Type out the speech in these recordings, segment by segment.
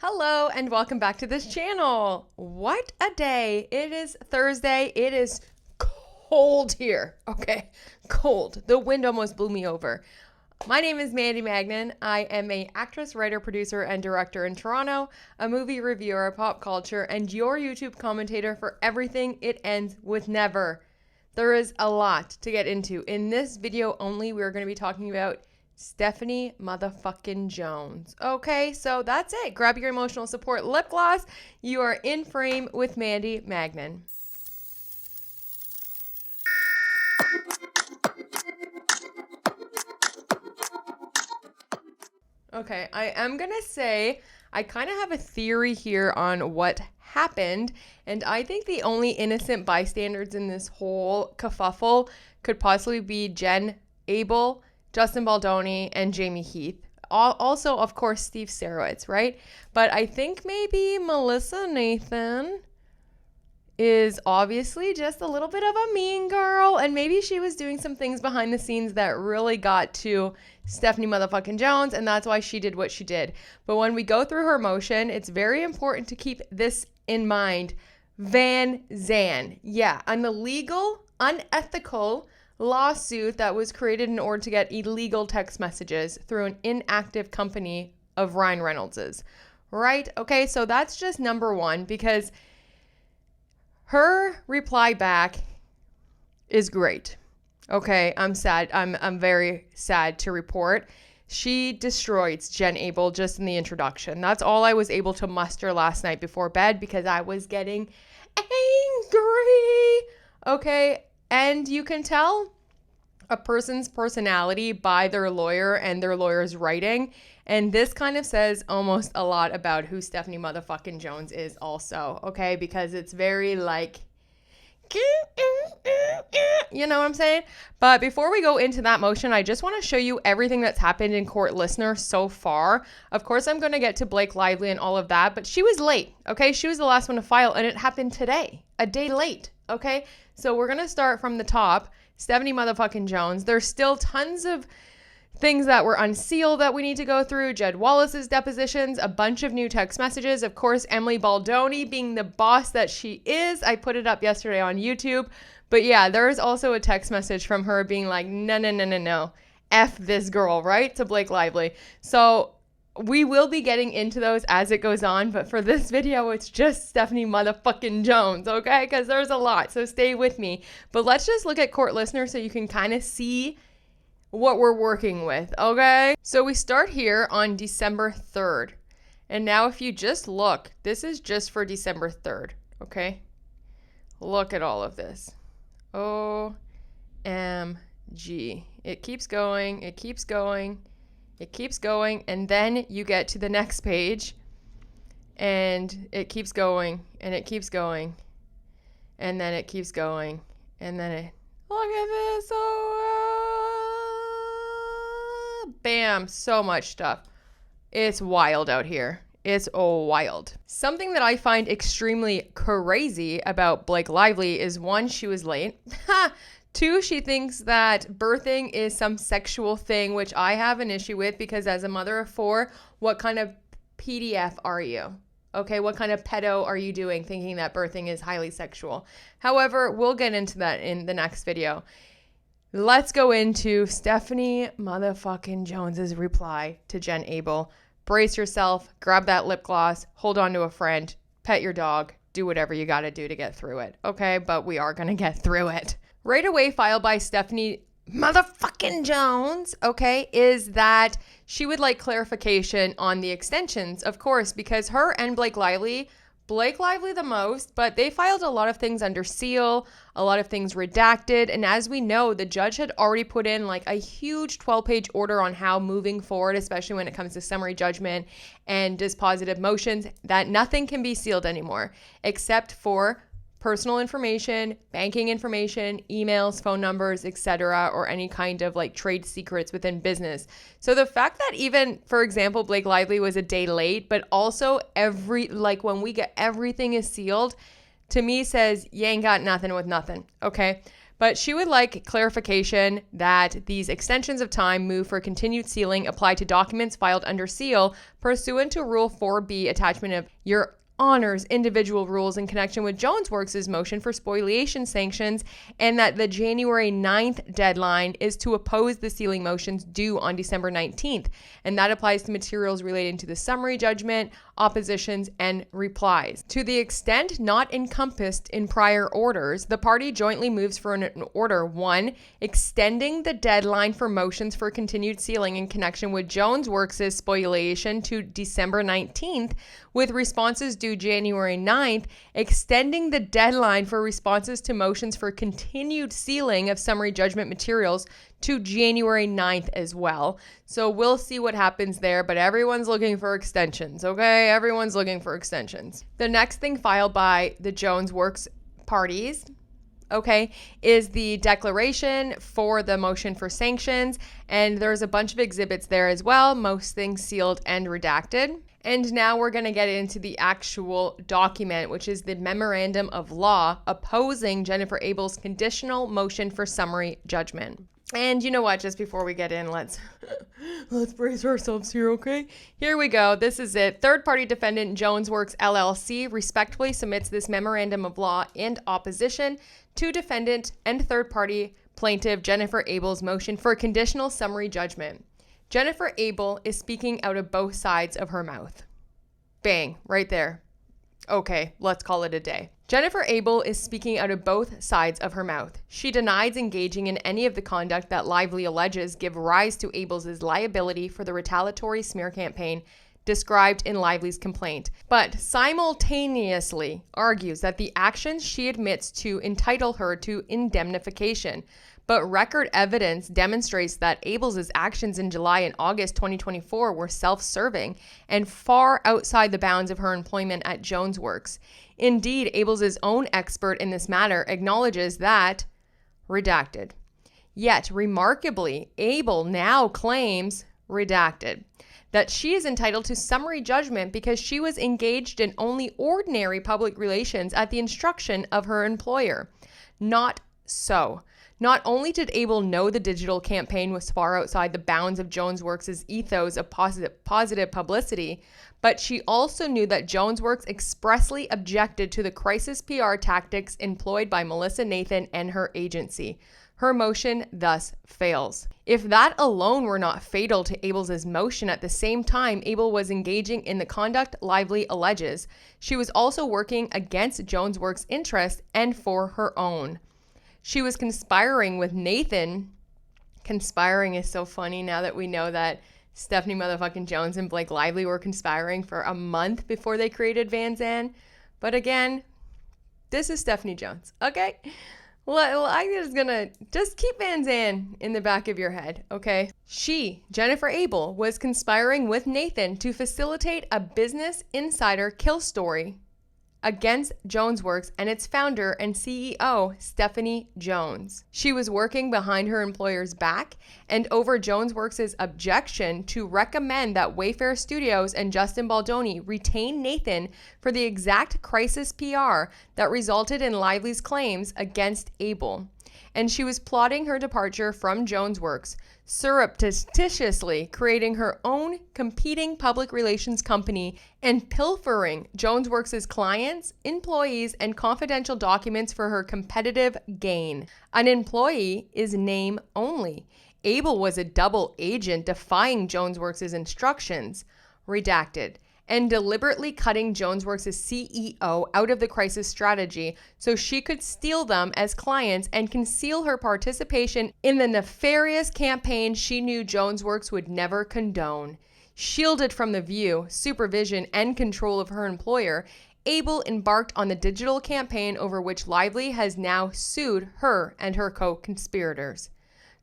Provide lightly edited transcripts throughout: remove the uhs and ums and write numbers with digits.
Hello and welcome back to this channel. What a day. It is Thursday. It is cold here. Okay, cold. The wind almost blew me over. My name is Mandy Magnan. I am an actress, writer, producer, and director in Toronto, a movie reviewer of pop culture, and your YouTube commentator for everything It Ends With Never. There is a lot to get into. In this video only, we're going to be talking about Stehanie motherfucking Jones. Okay, so that's it. Grab your emotional support lip gloss. You are in frame with Mandy Magnan. Okay, I am gonna say I kind of have a theory here on what happened, and I think the only innocent bystanders in this whole kerfuffle could possibly be Jen, Abel, Justin Baldoni, and Jamie Heath. Also, of course, Steve Sarowitz, right? But I think maybe Melissa Nathan is obviously just a little bit of a mean girl, and maybe she was doing some things behind the scenes that really got to Stehanie motherfucking Jones, and that's why she did what she did. But when we go through her motion, it's very important to keep this in mind. Van Zan. Yeah, an illegal, unethical lawsuit that was created in order to get illegal text messages through an inactive company of Ryan Reynolds's. Right? Okay, so that's just number one, because her reply back is great. Okay, I'm sad. I'm very sad to report. She destroyed Jen Abel just in the introduction. That's all I was able to muster last night before bed because I was getting angry. Okay, and you can tell a person's personality by their lawyer and their lawyer's writing. And this kind of says almost a lot about who Stehanie motherfucking Jones is also, okay? Because it's very like, you know what I'm saying? But before we go into that motion, I just want to show you everything that's happened in Court Listener so far. Of course, I'm going to get to Blake Lively and all of that, but she was late, okay? She was the last one to file, and it happened today, a day late, okay? So we're going to start from the top. Stehanie motherfucking Jones. There's still tons of things that were unsealed that we need to go through. Jed Wallace's depositions, a bunch of new text messages. Of course, Emily Baldoni being the boss that she is. I put it up yesterday on YouTube. But yeah, there is also a text message from her being like, no. F this girl, right? To Blake Lively. So we will be getting into those as it goes on, but for this video, it's just Stehanie motherfucking Jones, okay? Because there's a lot, so stay with me. But let's just look at Court Listener so you can kind of see what we're working with, okay? So we start here on December 3rd. And now if you just look, this is just for December 3rd, okay? Look at all of this. OMG. It keeps going, it keeps going. It keeps going, and then you get to the next page, and it keeps going, and it keeps going, and then it keeps going, and then it, look at this, bam, so much stuff. It's wild out here. It's wild. Something that I find extremely crazy about Blake Lively is, one, she was late. Two, she thinks that birthing is some sexual thing, which I have an issue with because as a mother of four, what kind of PDF are you? Okay, what kind of pedo are you doing thinking that birthing is highly sexual? However, we'll get into that in the next video. Let's go into Stehanie motherfucking Jones's reply to Jen Abel. Brace yourself, grab that lip gloss, hold on to a friend, pet your dog, do whatever you got to do to get through it. Okay, but we are going to get through it. Right away filed by Stehanie motherfucking Jones, okay, is that she would like clarification on the extensions, of course, because her and Blake Lively the most, but they filed a lot of things under seal, a lot of things redacted, and as we know, the judge had already put in like a huge 12-page order on how moving forward, especially when it comes to summary judgment and dispositive motions, that nothing can be sealed anymore, except for personal information, banking information, emails, phone numbers, etc., or any kind of like trade secrets within business. So the fact that even, for example, Blake Lively was a day late, but also when we get everything is sealed, to me says you ain't got nothing with nothing, okay? But she would like clarification that these extensions of time moved for continued sealing apply to documents filed under seal pursuant to Rule 4B attachment of Your Honor's individual rules in connection with Jones Works' motion for spoliation sanctions, and that the January 9th deadline is to oppose the sealing motions due on December 19th. And that applies to materials relating to the summary judgment, oppositions, and replies. To the extent not encompassed in prior orders, the party jointly moves for an order 1, extending the deadline for motions for continued sealing in connection with Jones Works' spoliation to December 19th, with responses due January 9th, extending the deadline for responses to motions for continued sealing of summary judgment materials to January 9th as well. So we'll see what happens there, but everyone's looking for extensions, okay? Everyone's looking for extensions. The next thing filed by the Jones Works parties, okay, is the declaration for the motion for sanctions, and there's a bunch of exhibits there as well, most things sealed and redacted. And now we're going to get into the actual document, which is the Memorandum of Law opposing Jennifer Abel's conditional motion for summary judgment. And you know what, just before we get in, let's brace ourselves here, okay? Here we go. This is it. Third-party defendant Jones Works LLC respectfully submits this Memorandum of Law in opposition to defendant and third-party plaintiff Jennifer Abel's motion for conditional summary judgment. Jennifer Abel is speaking out of both sides of her mouth. Bang, right there. Okay, let's call it a day. Jennifer Abel is speaking out of both sides of her mouth. She denies engaging in any of the conduct that Lively alleges give rise to Abel's liability for the retaliatory smear campaign described in Lively's complaint, but simultaneously argues that the actions she admits to entitle her to indemnification. But record evidence demonstrates that Abel's actions in July and August 2024 were self-serving and far outside the bounds of her employment at Jones Works. Indeed, Abel's own expert in this matter acknowledges that, redacted. Yet, remarkably, Abel now claims, redacted, that she is entitled to summary judgment because she was engaged in only ordinary public relations at the instruction of her employer. Not so. Not only did Abel know the digital campaign was far outside the bounds of Jones Works' ethos of positive publicity, but she also knew that Jones Works expressly objected to the crisis PR tactics employed by Melissa Nathan and her agency. Her motion thus fails. If that alone were not fatal to Abel's motion, at the same time Abel was engaging in the conduct Lively alleges, she was also working against Jones Works' interests and for her own. She was conspiring with Nathan. Conspiring is so funny now that we know that Stehanie motherfucking Jones and Blake Lively were conspiring for a month before they created Van Zandt. But again, this is Stehanie Jones, okay? Well, I'm just gonna keep Van Zandt in the back of your head, okay? She, Jennifer Abel, was conspiring with Nathan to facilitate a Business Insider kill story against Jones Works and its founder and CEO, Stehanie Jones. She was working behind her employer's back and over Jones Works' objection to recommend that Wayfair Studios and Justin Baldoni retain Nathan for the exact crisis PR that resulted in Lively's claims against Abel. And she was plotting her departure from Jones Works, surreptitiously creating her own competing public relations company and pilfering Jones Works' clients, employees, and confidential documents for her competitive gain. An employee is name only. Abel was a double agent defying Jones Works' instructions, redacted, and deliberately cutting Jones Works' CEO out of the crisis strategy so she could steal them as clients and conceal her participation in the nefarious campaign she knew Jones Works would never condone. Shielded from the view, supervision, and control of her employer, Abel embarked on the digital campaign over which Lively has now sued her and her co-conspirators.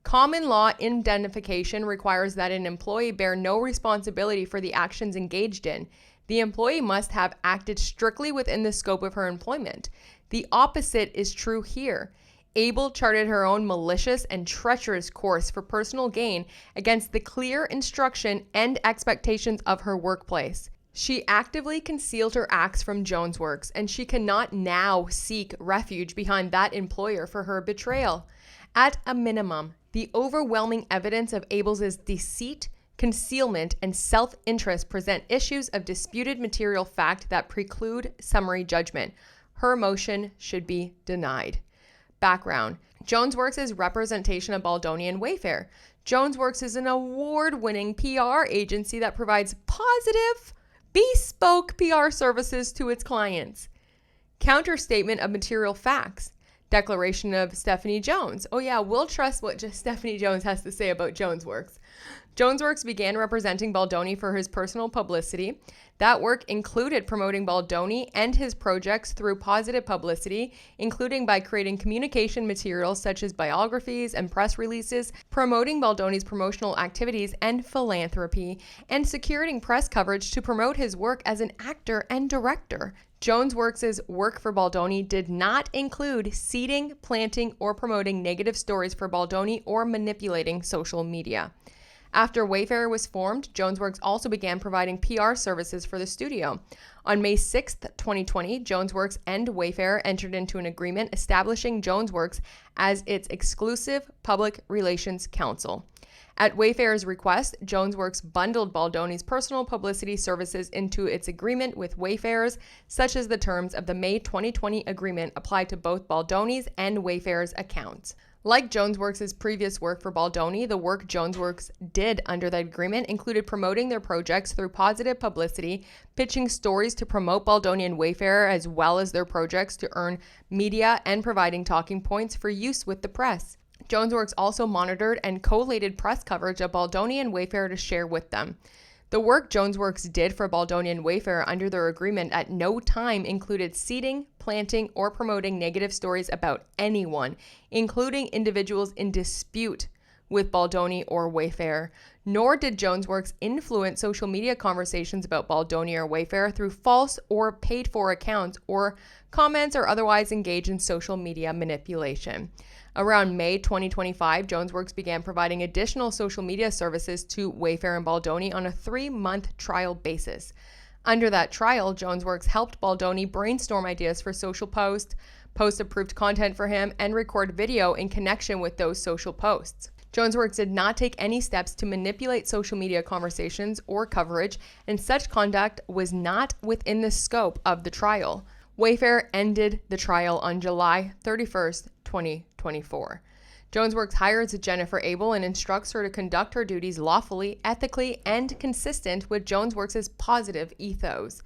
Common law indemnification requires that an employee bear no responsibility for the actions engaged in. The employee must have acted strictly within the scope of her employment. The opposite is true here. Abel charted her own malicious and treacherous course for personal gain against the clear instruction and expectations of her workplace. She actively concealed her acts from JonesWorks, and she cannot now seek refuge behind that employer for her betrayal. At a minimum, the overwhelming evidence of Abel'S deceit, concealment, and self-interest present issues of disputed material fact that preclude summary judgment. Her motion should be denied. Background: JonesWorks' representation of Baldoni and Wayfair. JonesWorks is an award-winning PR agency that provides positive, bespoke PR services to its clients. Counterstatement of material facts. Declaration of Stehanie Jones. Oh yeah, we'll trust what Stehanie Jones has to say about JonesWorks. JonesWorks began representing Baldoni for his personal publicity. That work included promoting Baldoni and his projects through positive publicity, including by creating communication materials such as biographies and press releases, promoting Baldoni's promotional activities and philanthropy, and securing press coverage to promote his work as an actor and director. JonesWorks' work for Baldoni did not include seeding, planting, or promoting negative stories for Baldoni or manipulating social media. After Wayfair was formed, JonesWorks also began providing PR services for the studio. On May 6, 2020, JonesWorks and Wayfair entered into an agreement establishing JonesWorks as its exclusive public relations counsel. At Wayfair's request, JonesWorks bundled Baldoni's personal publicity services into its agreement with Wayfair's, such as the terms of the May 2020 agreement applied to both Baldoni's and Wayfair's accounts. Like JonesWorks' previous work for Baldoni, the work JonesWorks did under the agreement included promoting their projects through positive publicity, pitching stories to promote Baldoni and Wayfair as well as their projects to earn media, and providing talking points for use with the press. JonesWorks also monitored and collated press coverage of Baldoni and Wayfair to share with them. The work JonesWorks did for Baldoni and Wayfair under their agreement at no time included seeding, planting, or promoting negative stories about anyone, including individuals in dispute with Baldoni or Wayfair, nor did JonesWorks influence social media conversations about Baldoni or Wayfair through false or paid-for accounts or comments or otherwise engage in social media manipulation. Around May 2025, JonesWorks began providing additional social media services to Wayfair and Baldoni on a 3-month trial basis. Under that trial, JonesWorks helped Baldoni brainstorm ideas for social posts, post approved content for him, and record video in connection with those social posts. JonesWorks did not take any steps to manipulate social media conversations or coverage, and such conduct was not within the scope of the trial. Wayfair ended the trial on July 31st, 2024. JonesWorks hires Jennifer Abel and instructs her to conduct her duties lawfully, ethically, and consistent with JonesWorks' positive ethos.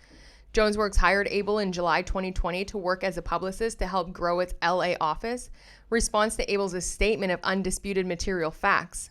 JonesWorks hired Abel in July 2020 to work as a publicist to help grow its LA office. Response to Abel's statement of undisputed material facts.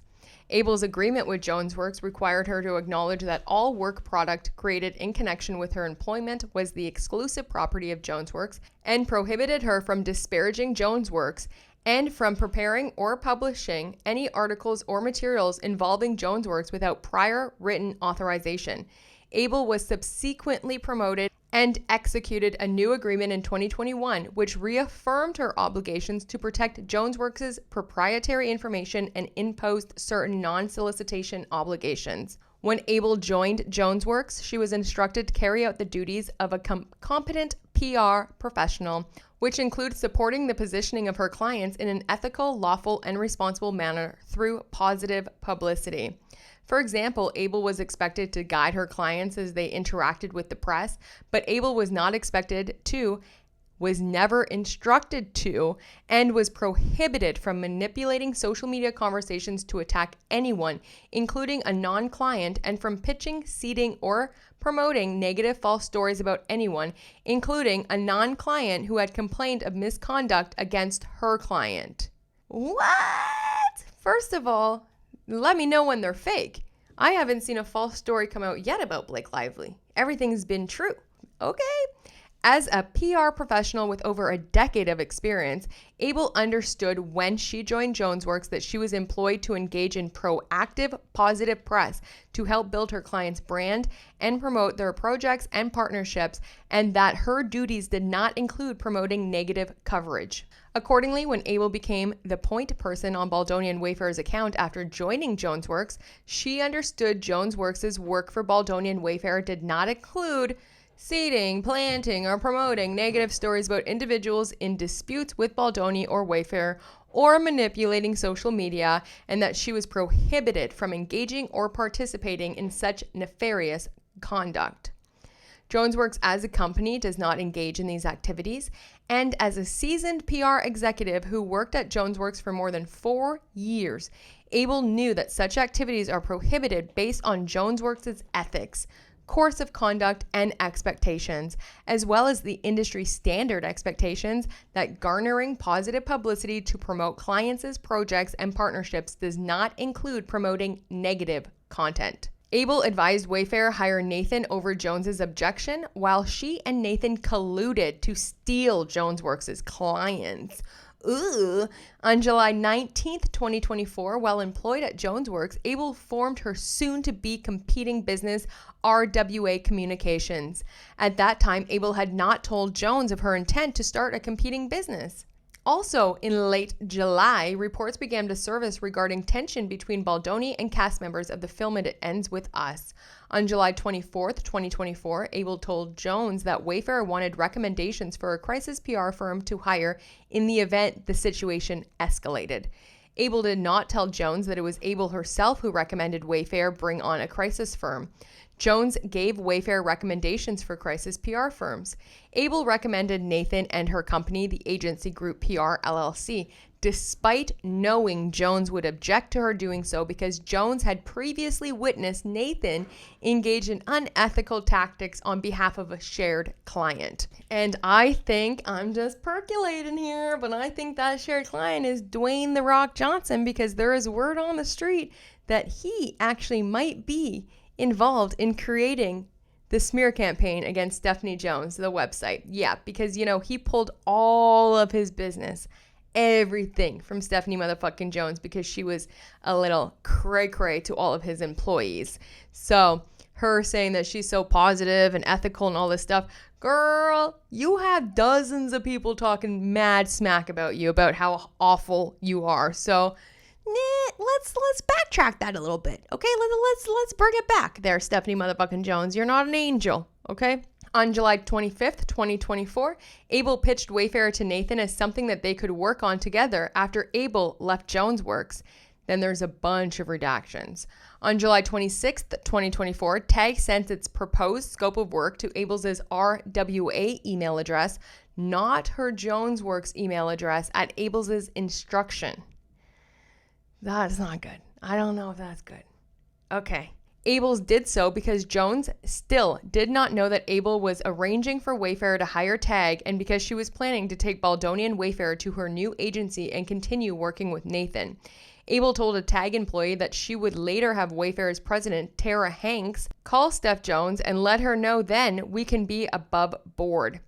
Abel's agreement with JonesWorks required her to acknowledge that all work product created in connection with her employment was the exclusive property of JonesWorks and prohibited her from disparaging JonesWorks and from preparing or publishing any articles or materials involving JonesWorks without prior written authorization. Abel was subsequently promoted and executed a new agreement in 2021, which reaffirmed her obligations to protect JonesWorks' proprietary information and imposed certain non-solicitation obligations. When Abel joined JonesWorks, she was instructed to carry out the duties of a competent PR professional, which includes supporting the positioning of her clients in an ethical, lawful, and responsible manner through positive publicity. For example, Abel was expected to guide her clients as they interacted with the press, but Abel was not expected to, was never instructed to, and was prohibited from manipulating social media conversations to attack anyone, including a non-client, and from pitching, seeding, or promoting negative false stories about anyone, including a non-client who had complained of misconduct against her client. What? First of all, let me know when they're fake. I haven't seen a false story come out yet about Blake Lively. Everything's been true. Okay? As a PR professional with over a decade of experience, Abel understood when she joined JonesWorks that she was employed to engage in proactive, positive press to help build her client's brand and promote their projects and partnerships, and that her duties did not include promoting negative coverage. Accordingly, when Abel became the point person on Baldoni and Wayfair's account after joining JonesWorks, she understood JonesWorks' work for Baldoni and Wayfair did not include seeding, planting, or promoting negative stories about individuals in disputes with Baldoni or Wayfair, or manipulating social media, and that she was prohibited from engaging or participating in such nefarious conduct. JonesWorks as a company does not engage in these activities, and as a seasoned PR executive who worked at JonesWorks for more than 4 years, Abel knew that such activities are prohibited based on JonesWorks' ethics, course of conduct, and expectations, as well as the industry standard expectations that garnering positive publicity to promote clients' projects and partnerships does not include promoting negative content. Abel advised Wayfair hire Nathan over Jones's objection, while she and Nathan colluded to steal JonesWorks' clients. On July 19th, 2024, while employed at JonesWorks, Abel formed her soon-to-be competing business, RWA Communications. At that time, Abel had not told Jones of her intent to start a competing business. Also, in late July, reports began to surface regarding tension between Baldoni and cast members of the film It Ends With Us. On July 24th, 2024, Abel told Jones that Wayfair wanted recommendations for a crisis PR firm to hire in the event the situation escalated. Abel did not tell Jones that it was Abel herself who recommended Wayfair bring on a crisis firm. Jones gave Wayfair recommendations for crisis PR firms. Abel recommended Nathan and her company, the Agency Group PR LLC, despite knowing Jones would object to her doing so because Jones had previously witnessed Nathan engage in unethical tactics on behalf of a shared client. And I think, I'm just percolating here, but I think that shared client is Dwayne "The Rock" Johnson, because there is word on the street that he actually might be involved in creating the smear campaign against Stehanie Jones, the website. Yeah, because, he pulled all of his business, everything from Stehanie motherfucking Jones, because she was a little cray-cray to all of his employees. So her saying that she's so positive and ethical and all this stuff, girl, you have dozens of people talking mad smack about you, about how awful you are. So let's backtrack that a little bit, okay? Let's bring it back there, Stehanie motherfucking Jones. You're not an angel, okay? On July 25th, 2024, Abel pitched Wayfair to Nathan as something that they could work on together after Abel left JonesWorks. Then there's a bunch of redactions. On July 26th, 2024, TAG sent its proposed scope of work to Abel's RWA email address, not her JonesWorks email address, at Abel's instruction. That's not good. I don't know if that's good. Okay. Abel's did so because Jones still did not know that Abel was arranging for Wayfair to hire TAG, and because she was planning to take Baldoni and Wayfair to her new agency and continue working with Nathan. Abel told a TAG employee that she would later have Wayfair's president, Tara Hanks, call Steph Jones and let her know then we can be above board.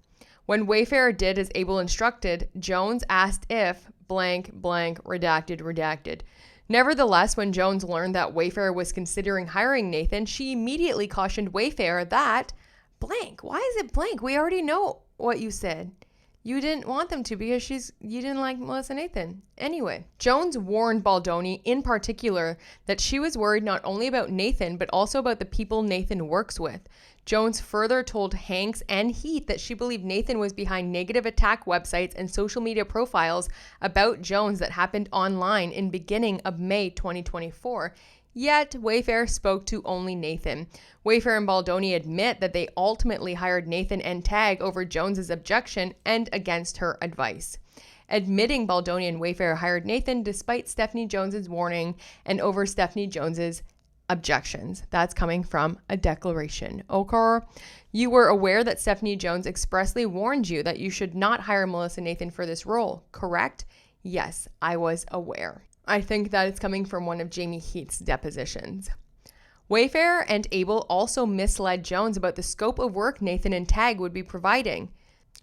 When Wayfair did as Abel instructed, Jones asked if blank, redacted. Nevertheless, when Jones learned that Wayfair was considering hiring Nathan, she immediately cautioned Wayfair that blank. Why is it blank? We already know what you said. You didn't want them to because you didn't like Melissa Nathan. Anyway, Jones warned Baldoni in particular that she was worried not only about Nathan, but also about the people Nathan works with. Jones further told Hanks and Heath that she believed Nathan was behind negative attack websites and social media profiles about Jones that happened online in beginning of May 2024. Yet, Wayfair spoke to only Nathan. Wayfair and Baldoni admit that they ultimately hired Nathan and TAG over Jones's objection and against her advice. Admitting Baldoni and Wayfair hired Nathan despite Stehanie Jones's warning and over Stehanie Jones's objections. That's coming from a declaration. Okay. You were aware that Stehanie Jones expressly warned you that you should not hire Melissa Nathan for this role, correct? Yes, I was aware. I think that it's coming from one of Jamie Heath's depositions. Wayfair and Abel also misled Jones about the scope of work Nathan and TAG would be providing.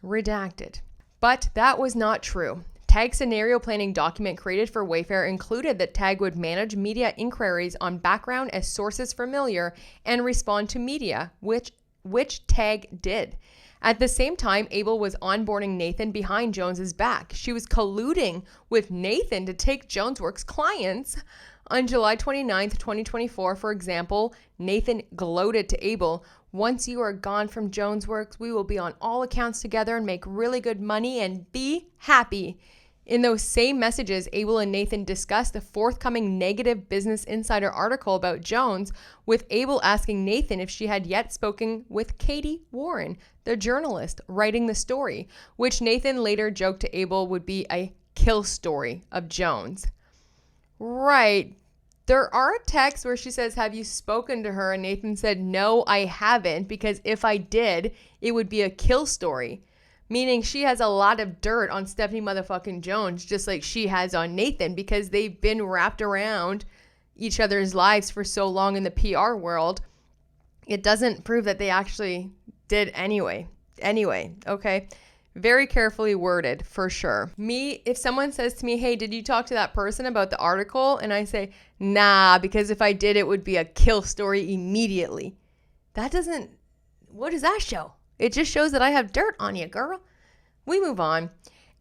Redacted. But that was not true. TAG's scenario planning document created for Wayfair included that TAG would manage media inquiries on background as sources familiar and respond to media, which TAG did. At the same time, Abel was onboarding Nathan behind Jones's back. She was colluding with Nathan to take JonesWorks clients. On July 29th, 2024, for example, Nathan gloated to Abel, "Once you are gone from JonesWorks, we will be on all accounts together and make really good money and be happy." In those same messages, Abel and Nathan discussed the forthcoming negative Business Insider article about Jones, with Abel asking Nathan if she had yet spoken with Katie Warren, the journalist writing the story, which Nathan later joked to Abel would be a kill story of Jones. Right. There are texts where she says, "Have you spoken to her?" And Nathan said, "No, I haven't, because if I did, it would be a kill story." Meaning she has a lot of dirt on Stehanie motherfucking Jones, just like she has on Nathan, because they've been wrapped around each other's lives for so long in the PR world. It doesn't prove that they actually did anyway. Okay? Very carefully worded, for sure. Me, if someone says to me, "Hey, did you talk to that person about the article?" And I say, "Nah, because if I did, it would be a kill story immediately." What does that show? It just shows that I have dirt on you, girl. We move on.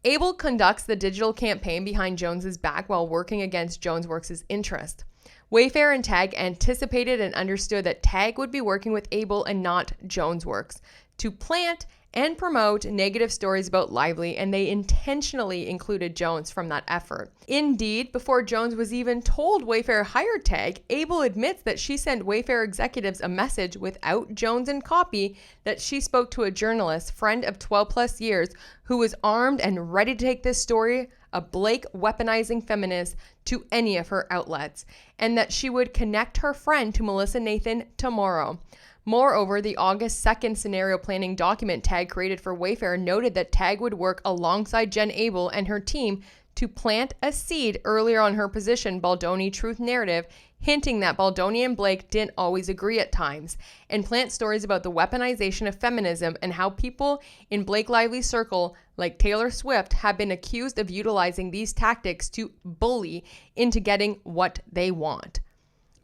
Abel conducts the digital campaign behind Jones's back while working against JonesWorks' interest. Wayfair and TAG anticipated and understood that TAG would be working with Abel and not JonesWorks to plant and promote negative stories about Lively, and they intentionally included Jones from that effort. Indeed, before Jones was even told Wayfair hired TAG, Abel admits that she sent Wayfair executives a message without Jones in copy that she spoke to a journalist, friend of 12 plus years, who was armed and ready to take this story, a Blake weaponizing feminist, to any of her outlets, and that she would connect her friend to Melissa Nathan tomorrow. Moreover, the August 2nd scenario planning document TAG created for Wayfair noted that TAG would work alongside Jen Abel and her team to plant a seed earlier on her position Baldoni truth narrative, hinting that Baldoni and Blake didn't always agree at times, and plant stories about the weaponization of feminism and how people in Blake Lively's circle, like Taylor Swift, have been accused of utilizing these tactics to bully into getting what they want.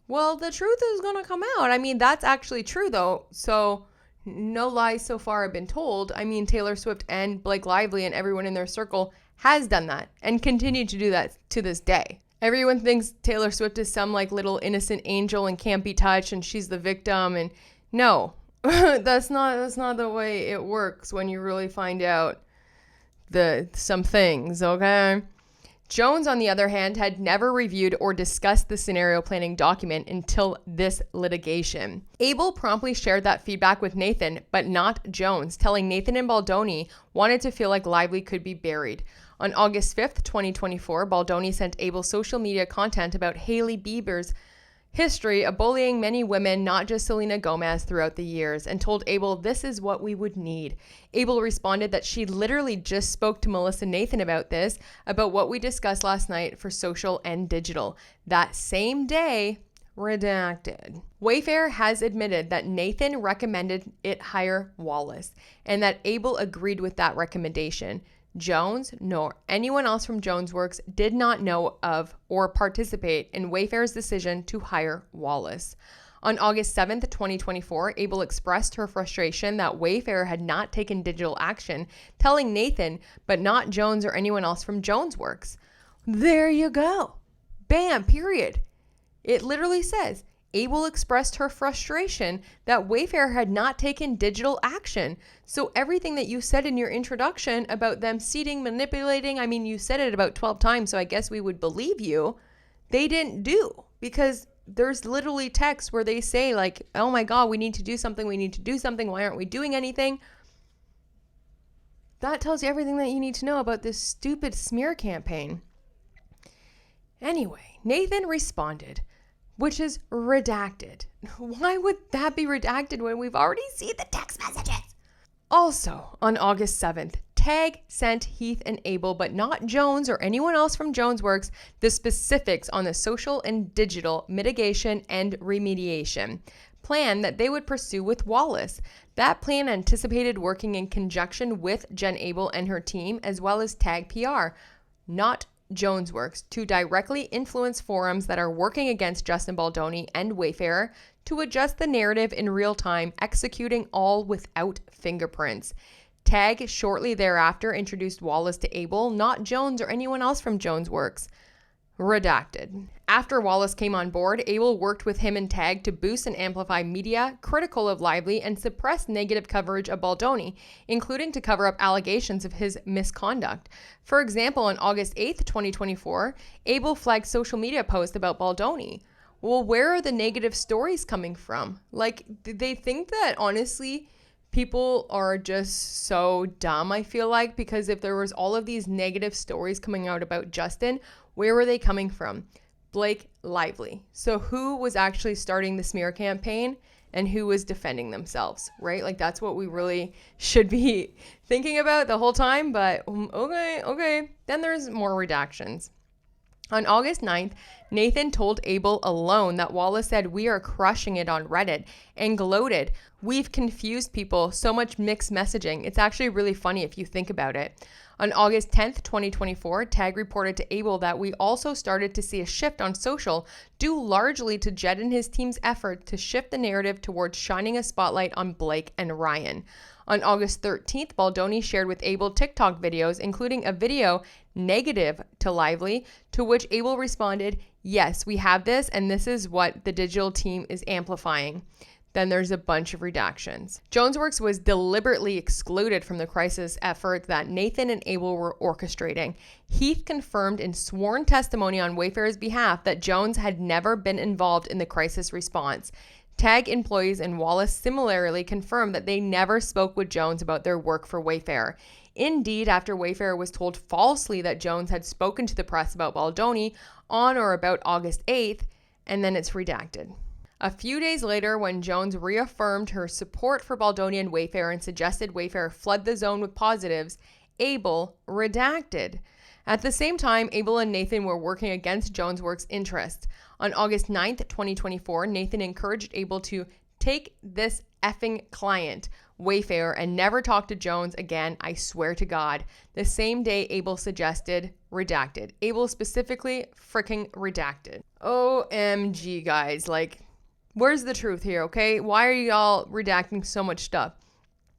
Well, the truth is going to come out. I mean, that's actually true, though. So no lies so far have been told. I mean, Taylor Swift and Blake Lively and everyone in their circle has done that and continue to do that to this day. Everyone thinks Taylor Swift is some like little innocent angel and can't be touched and she's the victim. And no, that's not the way it works when you really find out some things, okay? Jones, on the other hand, had never reviewed or discussed the scenario planning document until this litigation. Abel promptly shared that feedback with Nathan, but not Jones, telling Nathan and Baldoni wanted to feel like Lively could be buried. On August 5th, 2024, Baldoni sent Abel social media content about Hailey Bieber's history of bullying many women, not just Selena Gomez, throughout the years, and told Abel this is what we would need. Abel responded that she literally just spoke to Melissa Nathan about this, about what we discussed last night for social and digital. That same day, redacted. Wayfair has admitted that Nathan recommended it hire Wallace, and that Abel agreed with that recommendation. Jones, nor anyone else from JonesWorks, did not know of or participate in Wayfair's decision to hire Wallace. On August 7th, 2024, Abel expressed her frustration that Wayfair had not taken digital action, telling Nathan, but not Jones or anyone else from JonesWorks. There you go. Bam, period. It literally says, Abel expressed her frustration that Wayfair had not taken digital action. So everything that you said in your introduction about them seeding, manipulating, I mean, you said it about 12 times, so I guess we would believe you, they didn't do. Because there's literally texts where they say like, oh my God, we need to do something, why aren't we doing anything? That tells you everything that you need to know about this stupid smear campaign. Anyway, Nathan responded, which is redacted. Why would that be redacted when we've already seen the text messages? Also, on August 7th, TAG sent Heath and Abel, but not Jones or anyone else from JonesWorks, the specifics on the social and digital mitigation and remediation plan that they would pursue with Wallace. That plan anticipated working in conjunction with Jen Abel and her team, as well as Tag PR, not Jonesworks, to directly influence forums that are working against Justin Baldoni and Wayfair to adjust the narrative in real time, executing all without fingerprints. Tag shortly thereafter introduced Wallace to Abel, not Jones or anyone else from Jonesworks. Redacted. After Wallace came on board, Abel worked with him and Tag to boost and amplify media critical of Lively and suppress negative coverage of Baldoni, including to cover up allegations of his misconduct. For example, on August 8th, 2024, Abel flagged social media posts about Baldoni. Well, where are the negative stories coming from? Like, did they think that, honestly, people are just so dumb, I feel like, because if there was all of these negative stories coming out about Justin, where were they coming from? Blake Lively. So who was actually starting the smear campaign and who was defending themselves, right? Like, that's what we really should be thinking about the whole time. But okay. Then there's more redactions. On August 9th, Nathan told Abel alone that Wallace said, "We are crushing it on Reddit," and gloated, "We've confused people, so much mixed messaging." It's actually really funny if you think about it. On August 10th, 2024, Tag reported to Abel that we also started to see a shift on social, due largely to Jed and his team's effort to shift the narrative towards shining a spotlight on Blake and Ryan. On August 13th, Baldoni shared with Abel TikTok videos, including a video negative to Lively, to which Abel responded, "Yes, we have this, and this is what the digital team is amplifying." Then there's a bunch of redactions. Jonesworks was deliberately excluded from the crisis effort that Nathan and Abel were orchestrating. Heath confirmed in sworn testimony on Wayfair's behalf that Jones had never been involved in the crisis response. Tag employees and Wallace similarly confirmed that they never spoke with Jones about their work for Wayfair. Indeed, after Wayfair was told falsely that Jones had spoken to the press about Baldoni on or about August 8th, and then it's redacted. A few days later, when Jones reaffirmed her support for Baldoni and Wayfair and suggested Wayfair flood the zone with positives, Abel redacted. At the same time, Abel and Nathan were working against Jonesworks' interests. On August 9th, 2024, Nathan encouraged Abel to take this effing client, Wayfair, and never talk to Jones again, I swear to God. The same day, Abel suggested redacted. Abel specifically freaking redacted. OMG, guys. Like, where's the truth here, okay? Why are y'all redacting so much stuff?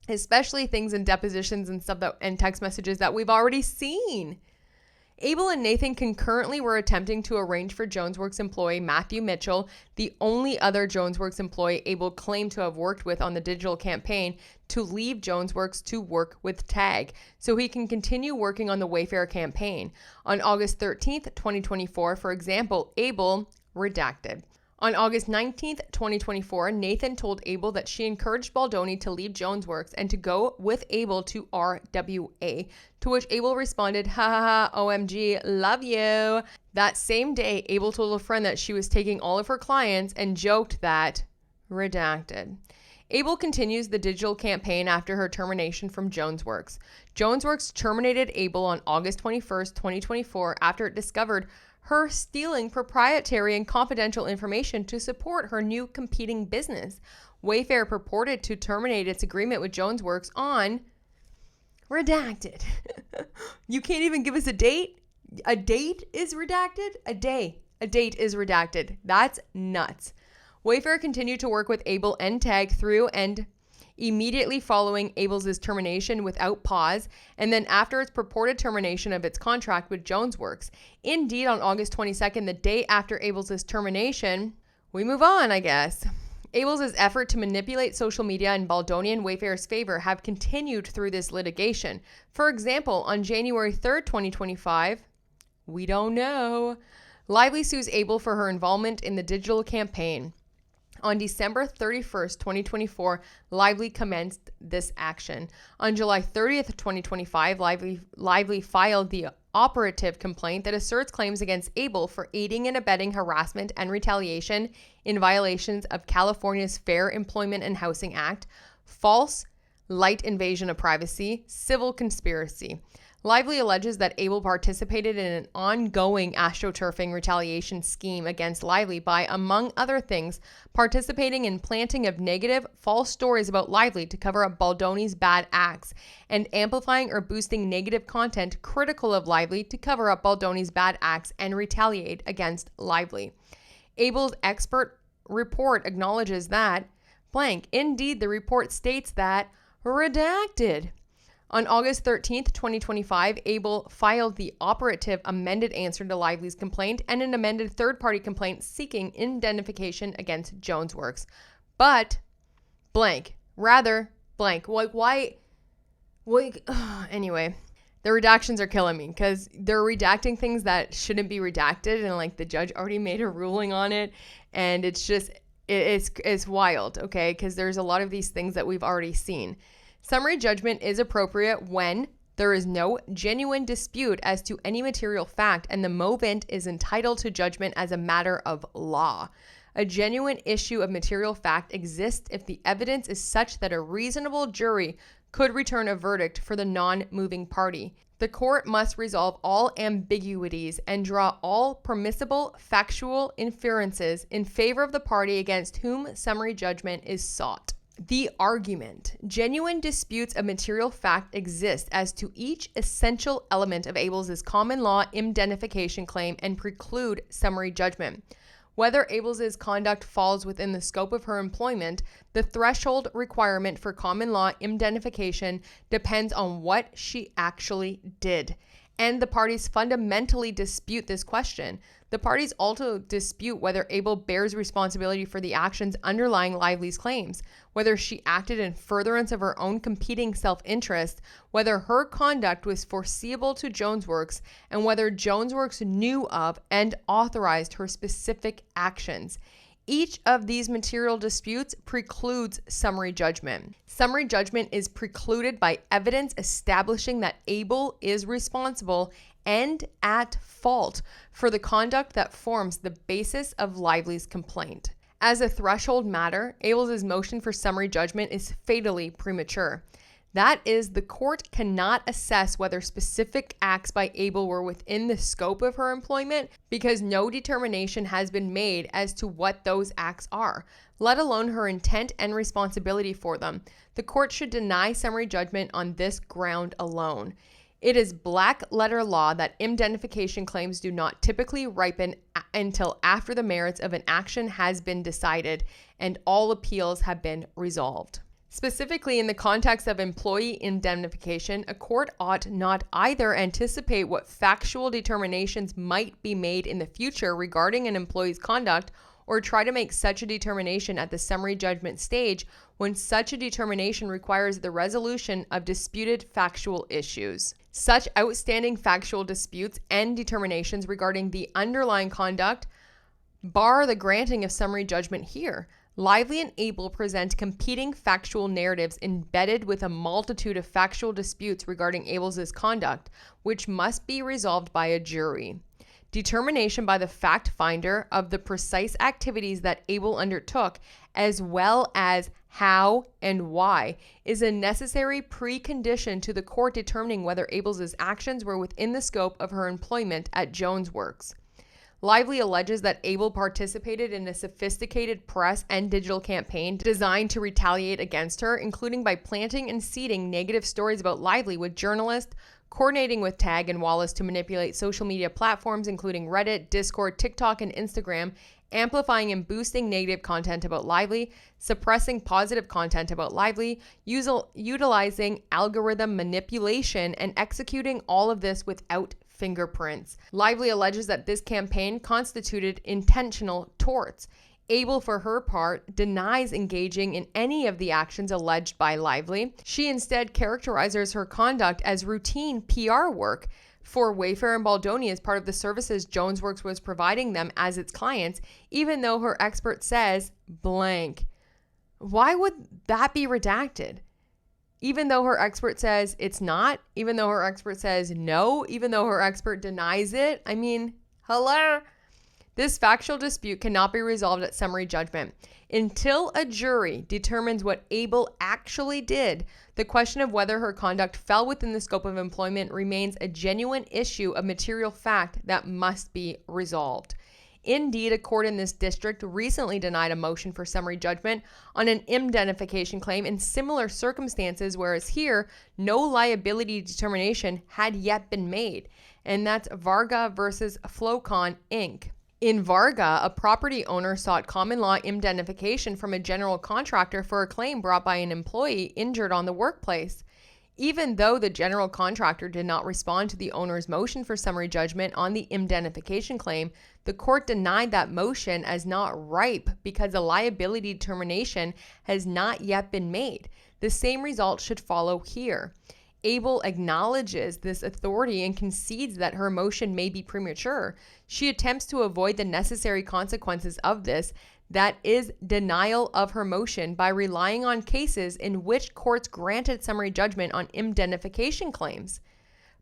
Especially things in depositions and stuff and text messages that we've already seen. Abel and Nathan concurrently were attempting to arrange for Jonesworks employee Matthew Mitchell, the only other Jonesworks employee Abel claimed to have worked with on the digital campaign, to leave Jonesworks to work with Tag so he can continue working on the Wayfair campaign. On August 13th, 2024, for example, Abel redacted. On August 19th, 2024, Nathan told Abel that she encouraged Baldoni to leave Jonesworks and to go with Abel to RWA, to which Abel responded, "Ha ha ha, OMG, love you." That same day, Abel told a friend that she was taking all of her clients and joked that redacted. Abel continues the digital campaign after her termination from Jonesworks. Jonesworks terminated Abel on August 21st, 2024 after it discovered her stealing proprietary and confidential information to support her new competing business. Wayfair purported to terminate its agreement with Jonesworks on redacted. You can't even give us a date? A date is redacted? A date is redacted. That's nuts. Wayfair continued to work with Abel and Tag through and immediately following Abel's termination without pause, and then after its purported termination of its contract with Jonesworks. Indeed, on August 22nd, the day after Abel's termination, we move on, I guess. Abel's effort to manipulate social media in Baldoni and Wayfair's favor have continued through this litigation. For example, on January 3rd, 2025, we don't know, Lively sues Abel for her involvement in the digital campaign. On December 31st, 2024, Lively commenced this action. On July 30th, 2025, Lively filed the operative complaint that asserts claims against Abel for aiding and abetting harassment and retaliation in violations of California's Fair Employment and Housing Act, false light invasion of privacy, civil conspiracy. Lively alleges that Abel participated in an ongoing astroturfing retaliation scheme against Lively by, among other things, participating in planting of negative, false stories about Lively to cover up Baldoni's bad acts, and amplifying or boosting negative content critical of Lively to cover up Baldoni's bad acts and retaliate against Lively. Abel's expert report acknowledges that, blank, indeed the report states that, redacted. On August 13th, 2025, Abel filed the operative amended answer to Lively's complaint and an amended third-party complaint seeking indemnification against Jonesworks. But, blank, rather, blank. Anyway, the redactions are killing me because they're redacting things that shouldn't be redacted, and the judge already made a ruling on it, and it's just, it's wild, okay? Because there's a lot of these things that we've already seen. Summary judgment is appropriate when there is no genuine dispute as to any material fact and the movant is entitled to judgment as a matter of law. A genuine issue of material fact exists if the evidence is such that a reasonable jury could return a verdict for the non-moving party. The court must resolve all ambiguities and draw all permissible factual inferences in favor of the party against whom summary judgment is sought. The argument. Genuine disputes of material fact exist as to each essential element of Abel's common law indemnification claim and preclude summary judgment. Whether Abel's conduct falls within the scope of her employment, the threshold requirement for common law indemnification depends on what she actually did. And the parties fundamentally dispute this question. The parties also dispute whether Abel bears responsibility for the actions underlying Lively's claims, whether she acted in furtherance of her own competing self-interest, whether her conduct was foreseeable to Jonesworks, and whether Jonesworks knew of and authorized her specific actions. Each of these material disputes precludes summary judgment. Summary judgment is precluded by evidence establishing that Abel is responsible and at fault for the conduct that forms the basis of Lively's complaint. As a threshold matter, Abel's motion for summary judgment is fatally premature. That is, the court cannot assess whether specific acts by Abel were within the scope of her employment because no determination has been made as to what those acts are, let alone her intent and responsibility for them. The court should deny summary judgment on this ground alone. It is black letter law that indemnification claims do not typically ripen until after the merits of an action has been decided and all appeals have been resolved. Specifically, in the context of employee indemnification, a court ought not either anticipate what factual determinations might be made in the future regarding an employee's conduct or try to make such a determination at the summary judgment stage when such a determination requires the resolution of disputed factual issues. Such outstanding factual disputes and determinations regarding the underlying conduct bar the granting of summary judgment here. Lively and Abel present competing factual narratives embedded with a multitude of factual disputes regarding Abel's conduct, which must be resolved by a jury. Determination by the fact finder of the precise activities that Abel undertook, as well as how and why, is a necessary precondition to the court determining whether Abel's actions were within the scope of her employment at Jonesworks. Lively alleges that Abel participated in a sophisticated press and digital campaign designed to retaliate against her, including by planting and seeding negative stories about Lively with journalists, coordinating with Tag and Wallace to manipulate social media platforms including Reddit, Discord, TikTok, and Instagram, amplifying and boosting negative content about Lively, suppressing positive content about Lively, utilizing algorithm manipulation, and executing all of this without fingerprints. Lively alleges that this campaign constituted intentional torts. Abel, for her part, denies engaging in any of the actions alleged by Lively. She instead characterizes her conduct as routine PR work for Wayfair and Baldoni as part of the services Jonesworks was providing them as its clients, even though her expert says blank. Why would that be redacted? Even though her expert says it's not, even though her expert says no, even though her expert denies it. I mean, hello? This factual dispute cannot be resolved at summary judgment. Until a jury determines what Abel actually did, the question of whether her conduct fell within the scope of employment remains a genuine issue of material fact that must be resolved. Indeed, a court in this district recently denied a motion for summary judgment on an indemnification claim in similar circumstances, whereas here, no liability determination had yet been made. And that's Varga versus Flowcon, Inc. In Varga, a property owner sought common law indemnification from a general contractor for a claim brought by an employee injured on the workplace. Even though the general contractor did not respond to the owner's motion for summary judgment on the indemnification claim, the court denied that motion as not ripe because a liability determination has not yet been made. The same result should follow here. Abel acknowledges this authority and concedes that her motion may be premature. She attempts to avoid the necessary consequences of this, that is, denial of her motion, by relying on cases in which courts granted summary judgment on indemnification claims.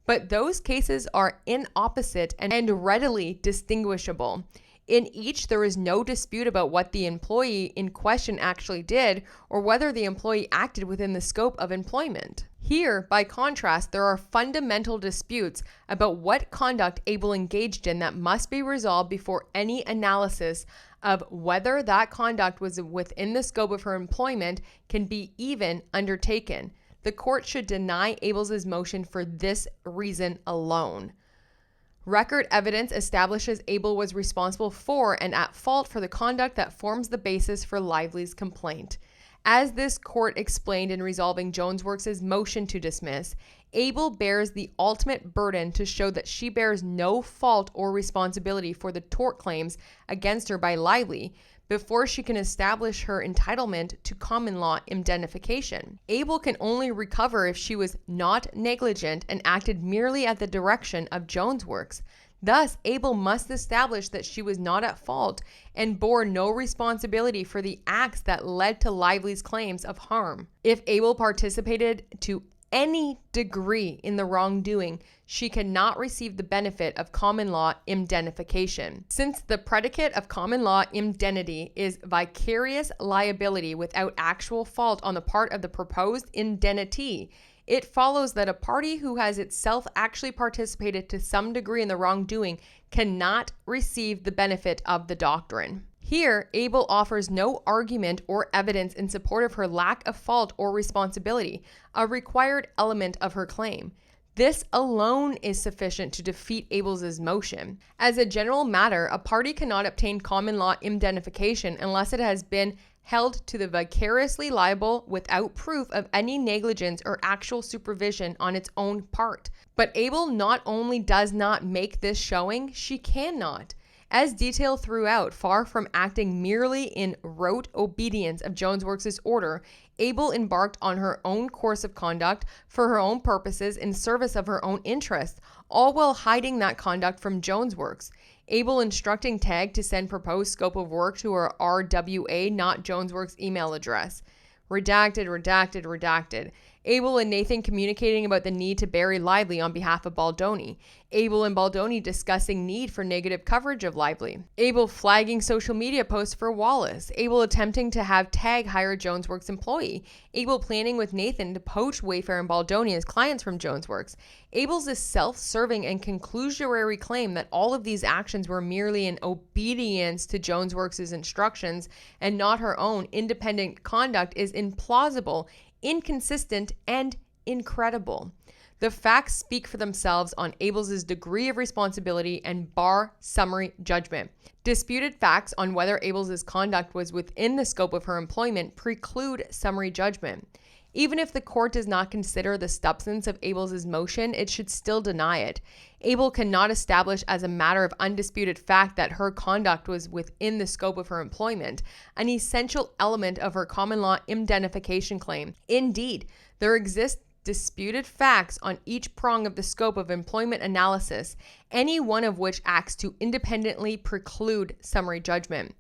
But those cases are inopposite and readily distinguishable. In each, there is no dispute about what the employee in question actually did or whether the employee acted within the scope of employment. Here, by contrast, there are fundamental disputes about what conduct Abel engaged in that must be resolved before any analysis of whether that conduct was within the scope of her employment can be even undertaken. The court should deny Abel's motion for this reason alone. Record evidence establishes Abel was responsible for and at fault for the conduct that forms the basis for Lively's complaint. As this court explained in resolving Jonesworks' motion to dismiss, Abel bears the ultimate burden to show that she bears no fault or responsibility for the tort claims against her by Lively before she can establish her entitlement to common law indemnification. Abel can only recover if she was not negligent and acted merely at the direction of Jonesworks. Thus, Abel must establish that she was not at fault and bore no responsibility for the acts that led to Lively's claims of harm. If Abel participated to any degree in the wrongdoing, she cannot receive the benefit of common law indemnification. Since the predicate of common law indemnity is vicarious liability without actual fault on the part of the proposed indemnity, it follows that a party who has itself actually participated to some degree in the wrongdoing cannot receive the benefit of the doctrine. Here, Abel offers no argument or evidence in support of her lack of fault or responsibility, a required element of her claim. This alone is sufficient to defeat Abel's motion. As a general matter, a party cannot obtain common law indemnification unless it has been held to the vicariously liable without proof of any negligence or actual supervision on its own part. But Abel not only does not make this showing, she cannot. As detailed throughout, far from acting merely in rote obedience of Jonesworks' order, Abel embarked on her own course of conduct for her own purposes in service of her own interests, all while hiding that conduct from Jonesworks. Abel instructing Tag to send proposed scope of work to her RWA, not Jonesworks email address. Redacted, redacted, redacted. Abel and Nathan communicating about the need to bury Lively on behalf of Baldoni. Abel and Baldoni discussing need for negative coverage of Lively. Abel flagging social media posts for Wallace. Abel attempting to have Tag hire Jonesworks employee. Abel planning with Nathan to poach Wayfair and Baldoni as clients from Jonesworks. Abel's self-serving and conclusory claim that all of these actions were merely in obedience to Jonesworks' instructions and not her own independent conduct is implausible, inconsistent, and incredible. The facts speak for themselves on Abel's degree of responsibility and bar summary judgment. Disputed facts on whether Abel's conduct was within the scope of her employment preclude summary judgment. Even if the court does not consider the substance of Abel's motion, it should still deny it. Abel cannot establish as a matter of undisputed fact that her conduct was within the scope of her employment, an essential element of her common law indemnification claim. Indeed, there exist disputed facts on each prong of the scope of employment analysis, any one of which acts to independently preclude summary judgment.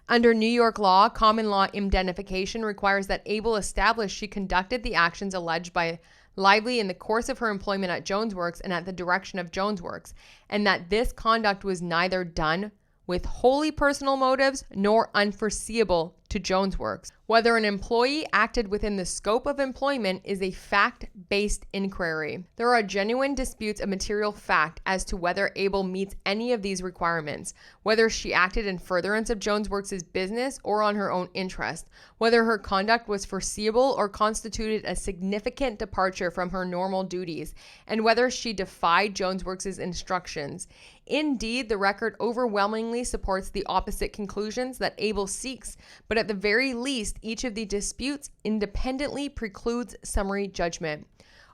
Under New York law, common law indemnification requires that Abel establish she conducted the actions alleged by Lively in the course of her employment at Jonesworks and at the direction of Jonesworks, and that this conduct was neither done with wholly personal motives nor unforeseeable to JonesWorks. Whether an employee acted within the scope of employment is a fact-based inquiry. There are genuine disputes of material fact as to whether Abel meets any of these requirements, whether she acted in furtherance of JonesWorks' business or on her own interest, whether her conduct was foreseeable or constituted a significant departure from her normal duties, and whether she defied JonesWorks' instructions. Indeed, the record overwhelmingly supports the opposite conclusions that Abel seeks, but at the very least, each of the disputes independently precludes summary judgment.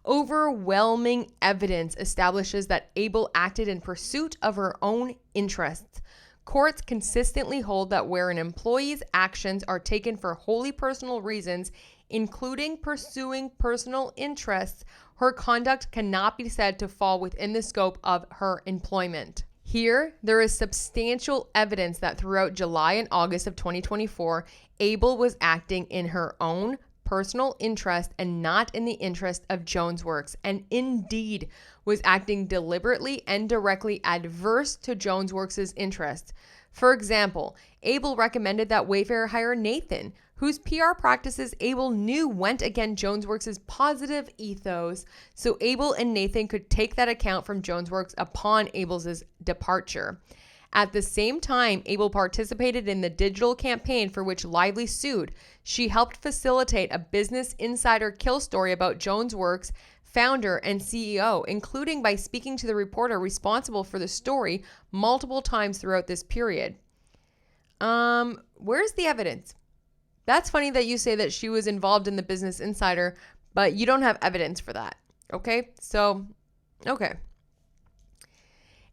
Overwhelming evidence establishes that Abel acted in pursuit of her own interests. Courts consistently hold that where an employee's actions are taken for wholly personal reasons, including pursuing personal interests, her conduct cannot be said to fall within the scope of her employment. Here, there is substantial evidence that throughout July and August of 2024, Abel was acting in her own personal interest and not in the interest of JonesWorks, and indeed was acting deliberately and directly adverse to JonesWorks' interests. For example, Abel recommended that Wayfair hire Nathan, whose PR practices Abel knew went against JonesWorks' positive ethos, so Abel and Nathan could take that account from JonesWorks upon Abel's departure. At the same time, Abel participated in the digital campaign for which Lively sued. She helped facilitate a Business Insider kill story about JonesWorks founder and CEO, including by speaking to the reporter responsible for the story multiple times throughout this period. Where's the evidence? That's funny that you say that she was involved in the Business Insider, but you don't have evidence for that. Okay? Okay.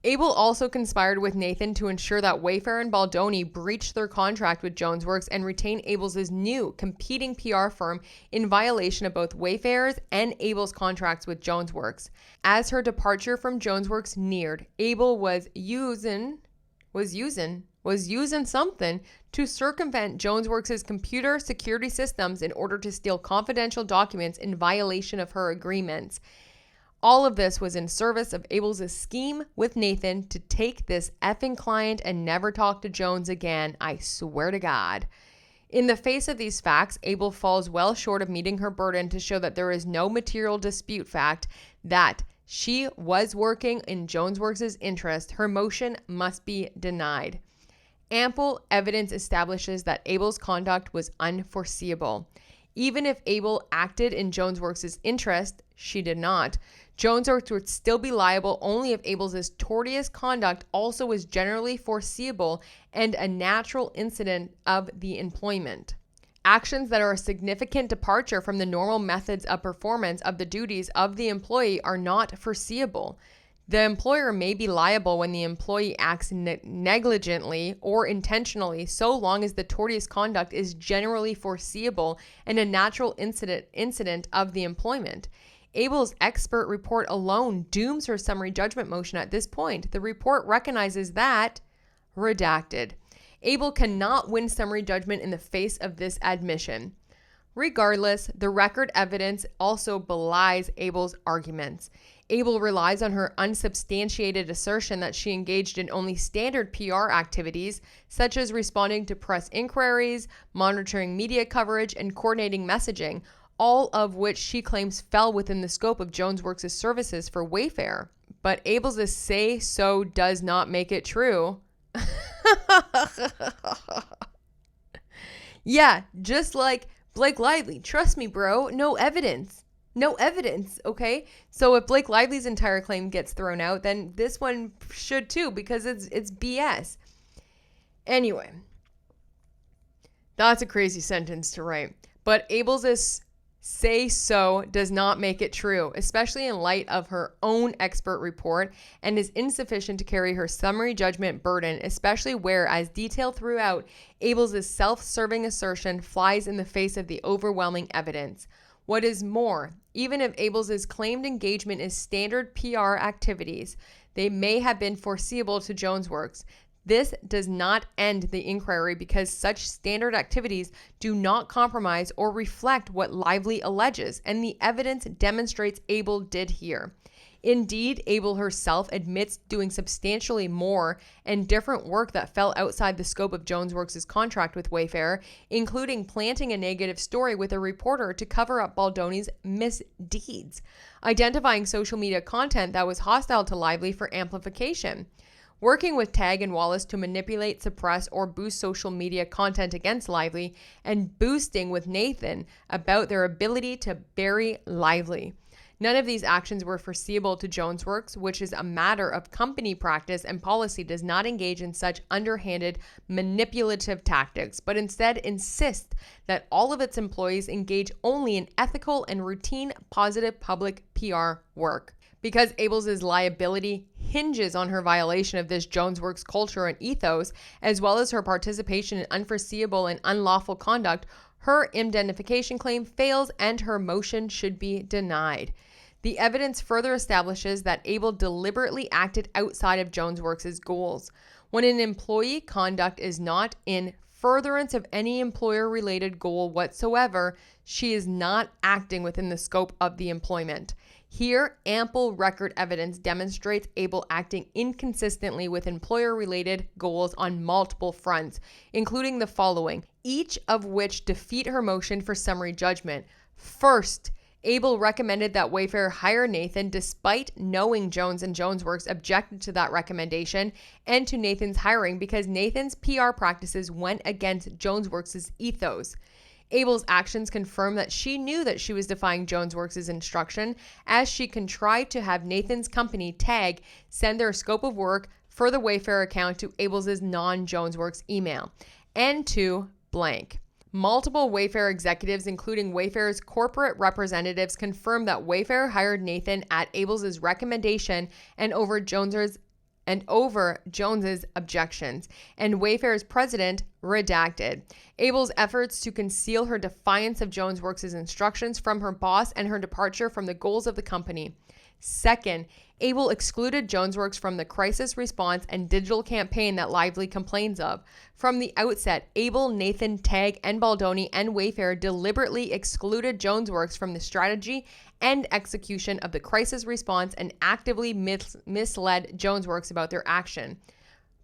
Abel also conspired with Nathan to ensure that Wayfair and Baldoni breached their contract with JonesWorks and retain Abel's new competing PR firm in violation of both Wayfair's and Abel's contracts with JonesWorks. As her departure from JonesWorks neared, Abel was using something to circumvent JonesWorks' computer security systems in order to steal confidential documents in violation of her agreements. All of this was in service of Abel's scheme with Nathan to take this effing client and never talk to Jones again, I swear to God. In the face of these facts, Abel falls well short of meeting her burden to show that there is no material dispute fact that she was working in JonesWorks' interest. Her motion must be denied. Ample evidence establishes that Abel's conduct was unforeseeable. Even if Abel acted in JonesWorks' interest, she did not. JonesWorks would still be liable only if Abel's tortious conduct also was generally foreseeable and a natural incident of the employment. Actions that are a significant departure from the normal methods of performance of the duties of the employee are not foreseeable. The employer may be liable when the employee acts negligently or intentionally, so long as the tortious conduct is generally foreseeable and a natural incident of the employment. Abel's expert report alone dooms her summary judgment motion at this point. The report recognizes that, redacted, Abel cannot win summary judgment in the face of this admission. Regardless, the record evidence also belies Abel's arguments. Abel relies on her unsubstantiated assertion that she engaged in only standard PR activities, such as responding to press inquiries, monitoring media coverage, and coordinating messaging, all of which she claims fell within the scope of JonesWorks' services for Wayfair. But Abel's say-so does not make it true. Yeah, just like Blake Lively. Trust me, bro. No evidence. No evidence, okay? So if Blake Lively's entire claim gets thrown out, then this one should too, because it's BS. Anyway, that's a crazy sentence to write. But Abel's say-so does not make it true, especially in light of her own expert report, and is insufficient to carry her summary judgment burden, especially where, as detailed throughout, Abel's self-serving assertion flies in the face of the overwhelming evidence. What is more, even if Abel's claimed engagement is standard PR activities, they may have been foreseeable to JonesWorks. This does not end the inquiry because such standard activities do not compromise or reflect what Lively alleges, and the evidence demonstrates Abel did here. Indeed, Abel herself admits doing substantially more and different work that fell outside the scope of JonesWorks' contract with Wayfair, including planting a negative story with a reporter to cover up Baldoni's misdeeds, identifying social media content that was hostile to Lively for amplification, working with Tag and Wallace to manipulate, suppress, or boost social media content against Lively, and boosting with Nathan about their ability to bury Lively. None of these actions were foreseeable to JonesWorks, which is a matter of company practice and policy does not engage in such underhanded, manipulative tactics, but instead insists that all of its employees engage only in ethical and routine positive public PR work. Because Abel'S liability hinges on her violation of this JonesWorks culture and ethos, as well as her participation in unforeseeable and unlawful conduct, her indemnification claim fails and her motion should be denied. The evidence further establishes that Abel deliberately acted outside of JonesWorks' goals. When an employee conduct is not in furtherance of any employer-related goal whatsoever, she is not acting within the scope of the employment. Here, ample record evidence demonstrates Abel acting inconsistently with employer-related goals on multiple fronts, including the following, each of which defeat her motion for summary judgment. First, Abel recommended that Wayfair hire Nathan despite knowing Jones and JonesWorks objected to that recommendation and to Nathan's hiring because Nathan's PR practices went against JonesWorks' ethos. Abel's actions confirm that she knew that she was defying JonesWorks' instruction as she contrived to have Nathan's company, Tag, send their scope of work for the Wayfair account to Abel's non-JonesWorks email, and to blank. Multiple Wayfair executives, including Wayfair's corporate representatives, confirmed that Wayfair hired Nathan at Abel's recommendation and over Jones's objections, and Wayfair's president redacted. Abel's efforts to conceal her defiance of JonesWorks' instructions from her boss and her departure from the goals of the company. Second, Abel excluded JonesWorks from the crisis response and digital campaign that Lively complains of. From the outset, Abel, Nathan, Tag, and Baldoni and Wayfair deliberately excluded JonesWorks from the strategy and execution of the crisis response and actively misled JonesWorks about their action.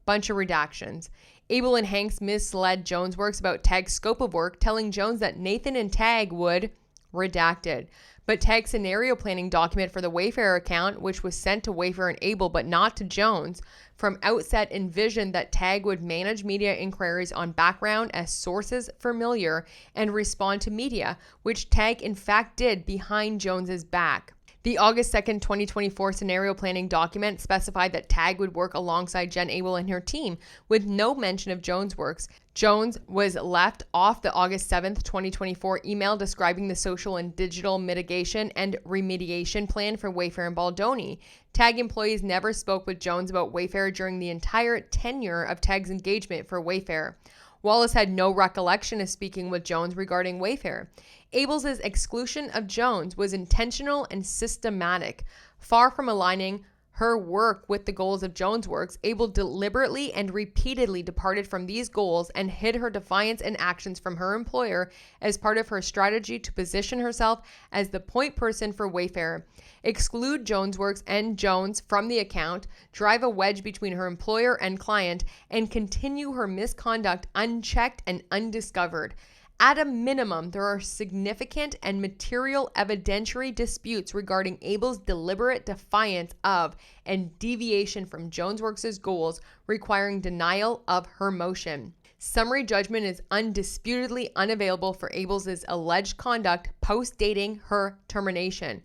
Bunch of redactions. Abel and Hanks misled JonesWorks about Tag's scope of work, telling Jones that Nathan and Tag would redacted. But Tag's scenario planning document for the Wayfair account, which was sent to Wayfair and Abel but not to Jones, from outset envisioned that Tag would manage media inquiries on background as sources familiar and respond to media, which Tag in fact did behind Jones's back. The August 2nd, 2024 scenario planning document specified that Tag would work alongside Jen Abel and her team, with no mention of JonesWorks. Jones was left off the August 7th, 2024 email describing the social and digital mitigation and remediation plan for Wayfair and Baldoni. Tag employees never spoke with Jones about Wayfair during the entire tenure of Tag's engagement for Wayfair. Wallace had no recollection of speaking with Jones regarding Wayfair. Abel's exclusion of Jones was intentional and systematic. Far from aligning her work with the goals of JonesWorks, Abel deliberately and repeatedly departed from these goals and hid her defiance and actions from her employer as part of her strategy to position herself as the point person for Wayfair. Exclude JonesWorks and Jones from the account, drive a wedge between her employer and client, and continue her misconduct unchecked and undiscovered. At a minimum, there are significant and material evidentiary disputes regarding Abel's deliberate defiance of and deviation from JonesWorks' goals, requiring denial of her motion. Summary judgment is undisputedly unavailable for Abel's alleged conduct post-dating her termination.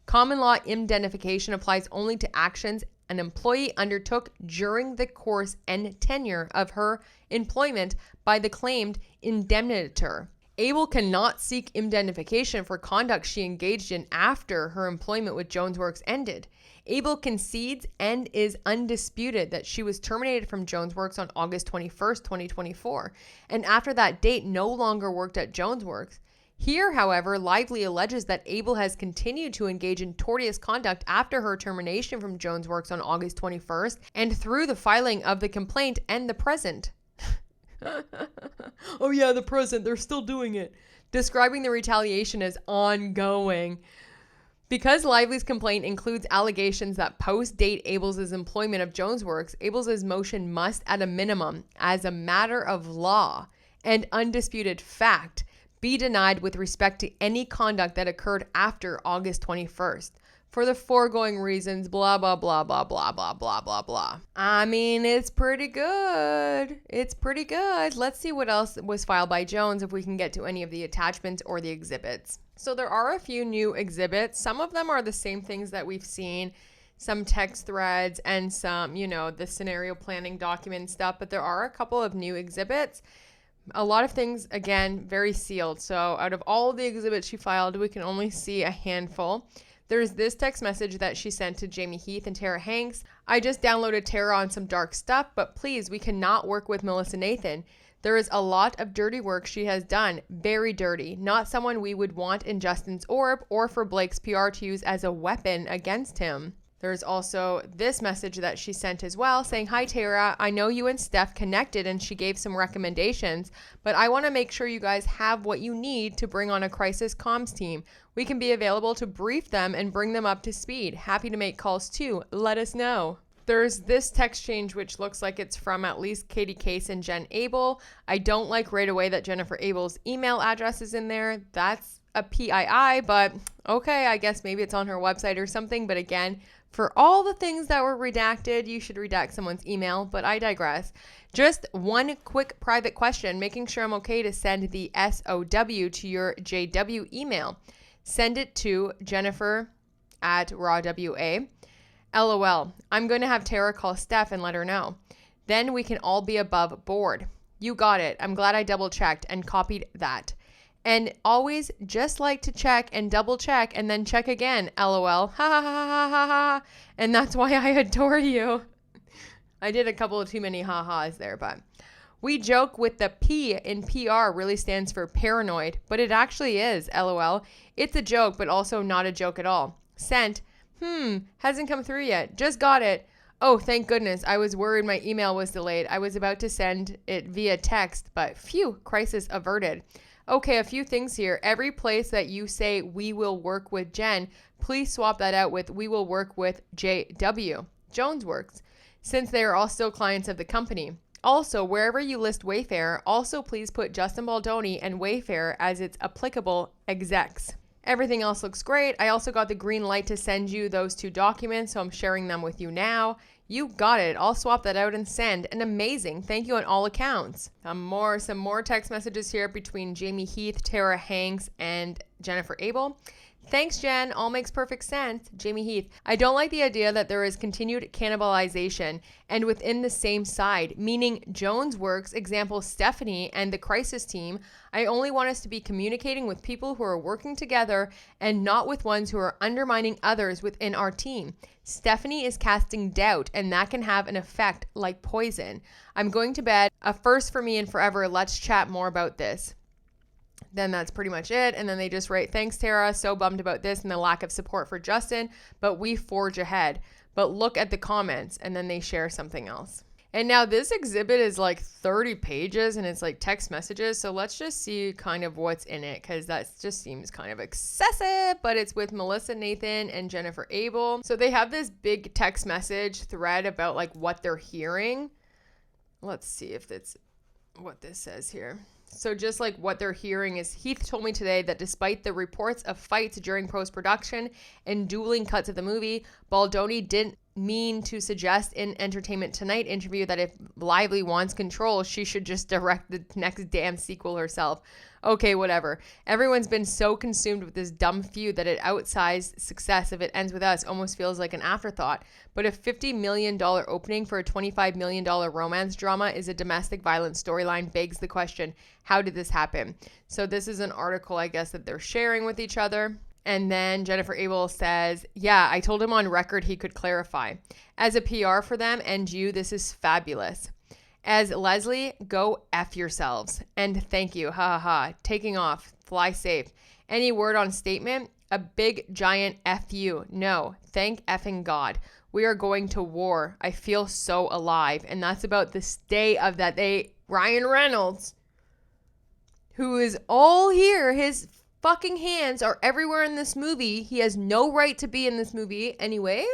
Common law indemnification applies only to actions an employee undertook during the course and tenure of her employment by the claimed indemnitor. Abel cannot seek indemnification for conduct she engaged in after her employment with JonesWorks ended. Abel concedes and is undisputed that she was terminated from JonesWorks on August 21st, 2024, and after that date no longer worked at JonesWorks. Here, however, Lively alleges that Abel has continued to engage in tortious conduct after her termination from Jones Works on August 21st and through the filing of the complaint and the present. Oh yeah, the present, they're still doing it. Describing the retaliation as ongoing. Because Lively's complaint includes allegations that post-date Abel'S employment of Jones Works, Abel'S motion must, at a minimum, as a matter of law and undisputed fact, be denied with respect to any conduct that occurred after August 21st. For the foregoing reasons, blah, blah, blah, blah, blah, blah, blah, blah, blah. I mean, it's pretty good. It's pretty good. Let's see what else was filed by Jones if we can get to any of the attachments or the exhibits. So there are a few new exhibits. Some of them are the same things that we've seen, some text threads and some, the scenario planning document stuff, but there are a couple of new exhibits. A lot of things, again, very sealed. So out of all of the exhibits she filed, we can only see a handful. There's this text message that she sent to Jamie Heath and Tara Hanks. I just downloaded Tara on some dark stuff, but please, we cannot work with Melissa Nathan. There is a lot of dirty work she has done, very dirty, not someone we would want in Justin's orb or for Blake's PR to use as a weapon against him. There's also this message that she sent as well saying, "Hi Tara, I know you and Steph connected and she gave some recommendations, but I want to make sure you guys have what you need to bring on a crisis comms team. We can be available to brief them and bring them up to speed. Happy to make calls too. Let us know." There's this text change which looks like it's from at least Katie Case and Jen Abel. I don't like right away that Jennifer Abel's email address is in there. That's a PII, but okay, I guess maybe it's on her website or something. But again, for all the things that were redacted, you should redact someone's email, but I digress. Just one quick private question, making sure I'm okay to send the SOW to your JW email. Send it to Jennifer@RawWA. LOL. I'm going to have Tara call Steph and let her know. Then we can all be above board. You got it. I'm glad I double checked and copied that. And always just like to check and double check and then check again. LOL. Ha ha ha ha ha ha. And that's why I adore you. I did a couple of too many ha-has there, but we joke with the P in PR really stands for paranoid, but it actually is. LOL. It's a joke, but also not a joke at all. Sent. Hasn't come through yet. Just got it. Oh, thank goodness. I was worried my email was delayed. I was about to send it via text, but phew, crisis averted. Okay, a few things here. Every place that you say we will work with Jen, please swap that out with we will work with JW, Jones Works, since they are all still clients of the company. Also, wherever you list Wayfair, also please put Justin Baldoni and Wayfair as its applicable execs. Everything else looks great. I also got the green light to send you those two documents, so I'm sharing them with you now. You got it. I'll swap that out and send. And amazing. Thank you on all accounts. Some more text messages here between Jamie Heath, Tara Hanks, and Jennifer Abel. Thanks, Jen. All makes perfect sense. Jamie Heath. I don't like the idea that there is continued cannibalization and within the same side, meaning Jones Works, example Stehanie and the crisis team. I only want us to be communicating with people who are working together and not with ones who are undermining others within our team. Stehanie is casting doubt, and that can have an effect like poison. I'm going to bed. A first for me and forever. Let's chat more about this. Then that's pretty much it. And then they just write, thanks, Tara. So bummed about this and the lack of support for Justin, but we forge ahead. But look at the comments. And then they share something else. And now this exhibit is like 30 pages and it's like text messages. So let's just see kind of what's in it, because that just seems kind of excessive, but it's with Melissa Nathan and Jennifer Abel. So they have this big text message thread about like what they're hearing. Let's see if that's what this says here. So just like what they're hearing is, Heath told me today that despite the reports of fights during post-production and dueling cuts of the movie, Baldoni didn't mean to suggest in Entertainment Tonight interview that if Lively wants control, she should just direct the next damn sequel herself. Okay, whatever. Everyone's been so consumed with this dumb feud that an outsized success, if it ends with us, almost feels like an afterthought. But a $50 million opening for a $25 million romance drama is a domestic violence storyline begs the question, how did this happen? So this is an article, I guess, that they're sharing with each other. And then Jennifer Abel says, yeah, I told him on record he could clarify. As a PR for them and you, this is fabulous. As Leslie, go F yourselves. And thank you. Ha ha ha. Taking off. Fly safe. Any word on statement? A big giant F you. No. Thank effing God. We are going to war. I feel so alive. And that's about the stay of that day. Ryan Reynolds, who is all here, his fucking hands are everywhere in this movie. He has no right to be in this movie anyway.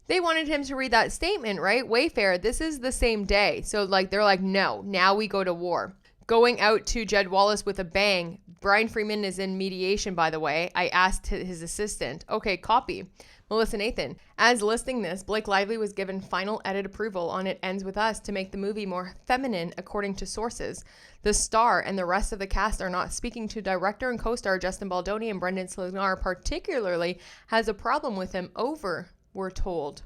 They wanted him to read that statement, right? Wayfair, this is the same day. So like they're like, no, now we go to war. Going out to Jed Wallace with a bang. Brian Freeman is in mediation, by the way. I asked his assistant. Okay, copy. Melissa Nathan. As listing this, Blake Lively was given final edit approval on It Ends With Us to make the movie more feminine, according to sources. The star and the rest of the cast are not speaking to director and co-star Justin Baldoni, and Brendan Slinger particularly has a problem with him over, we're told.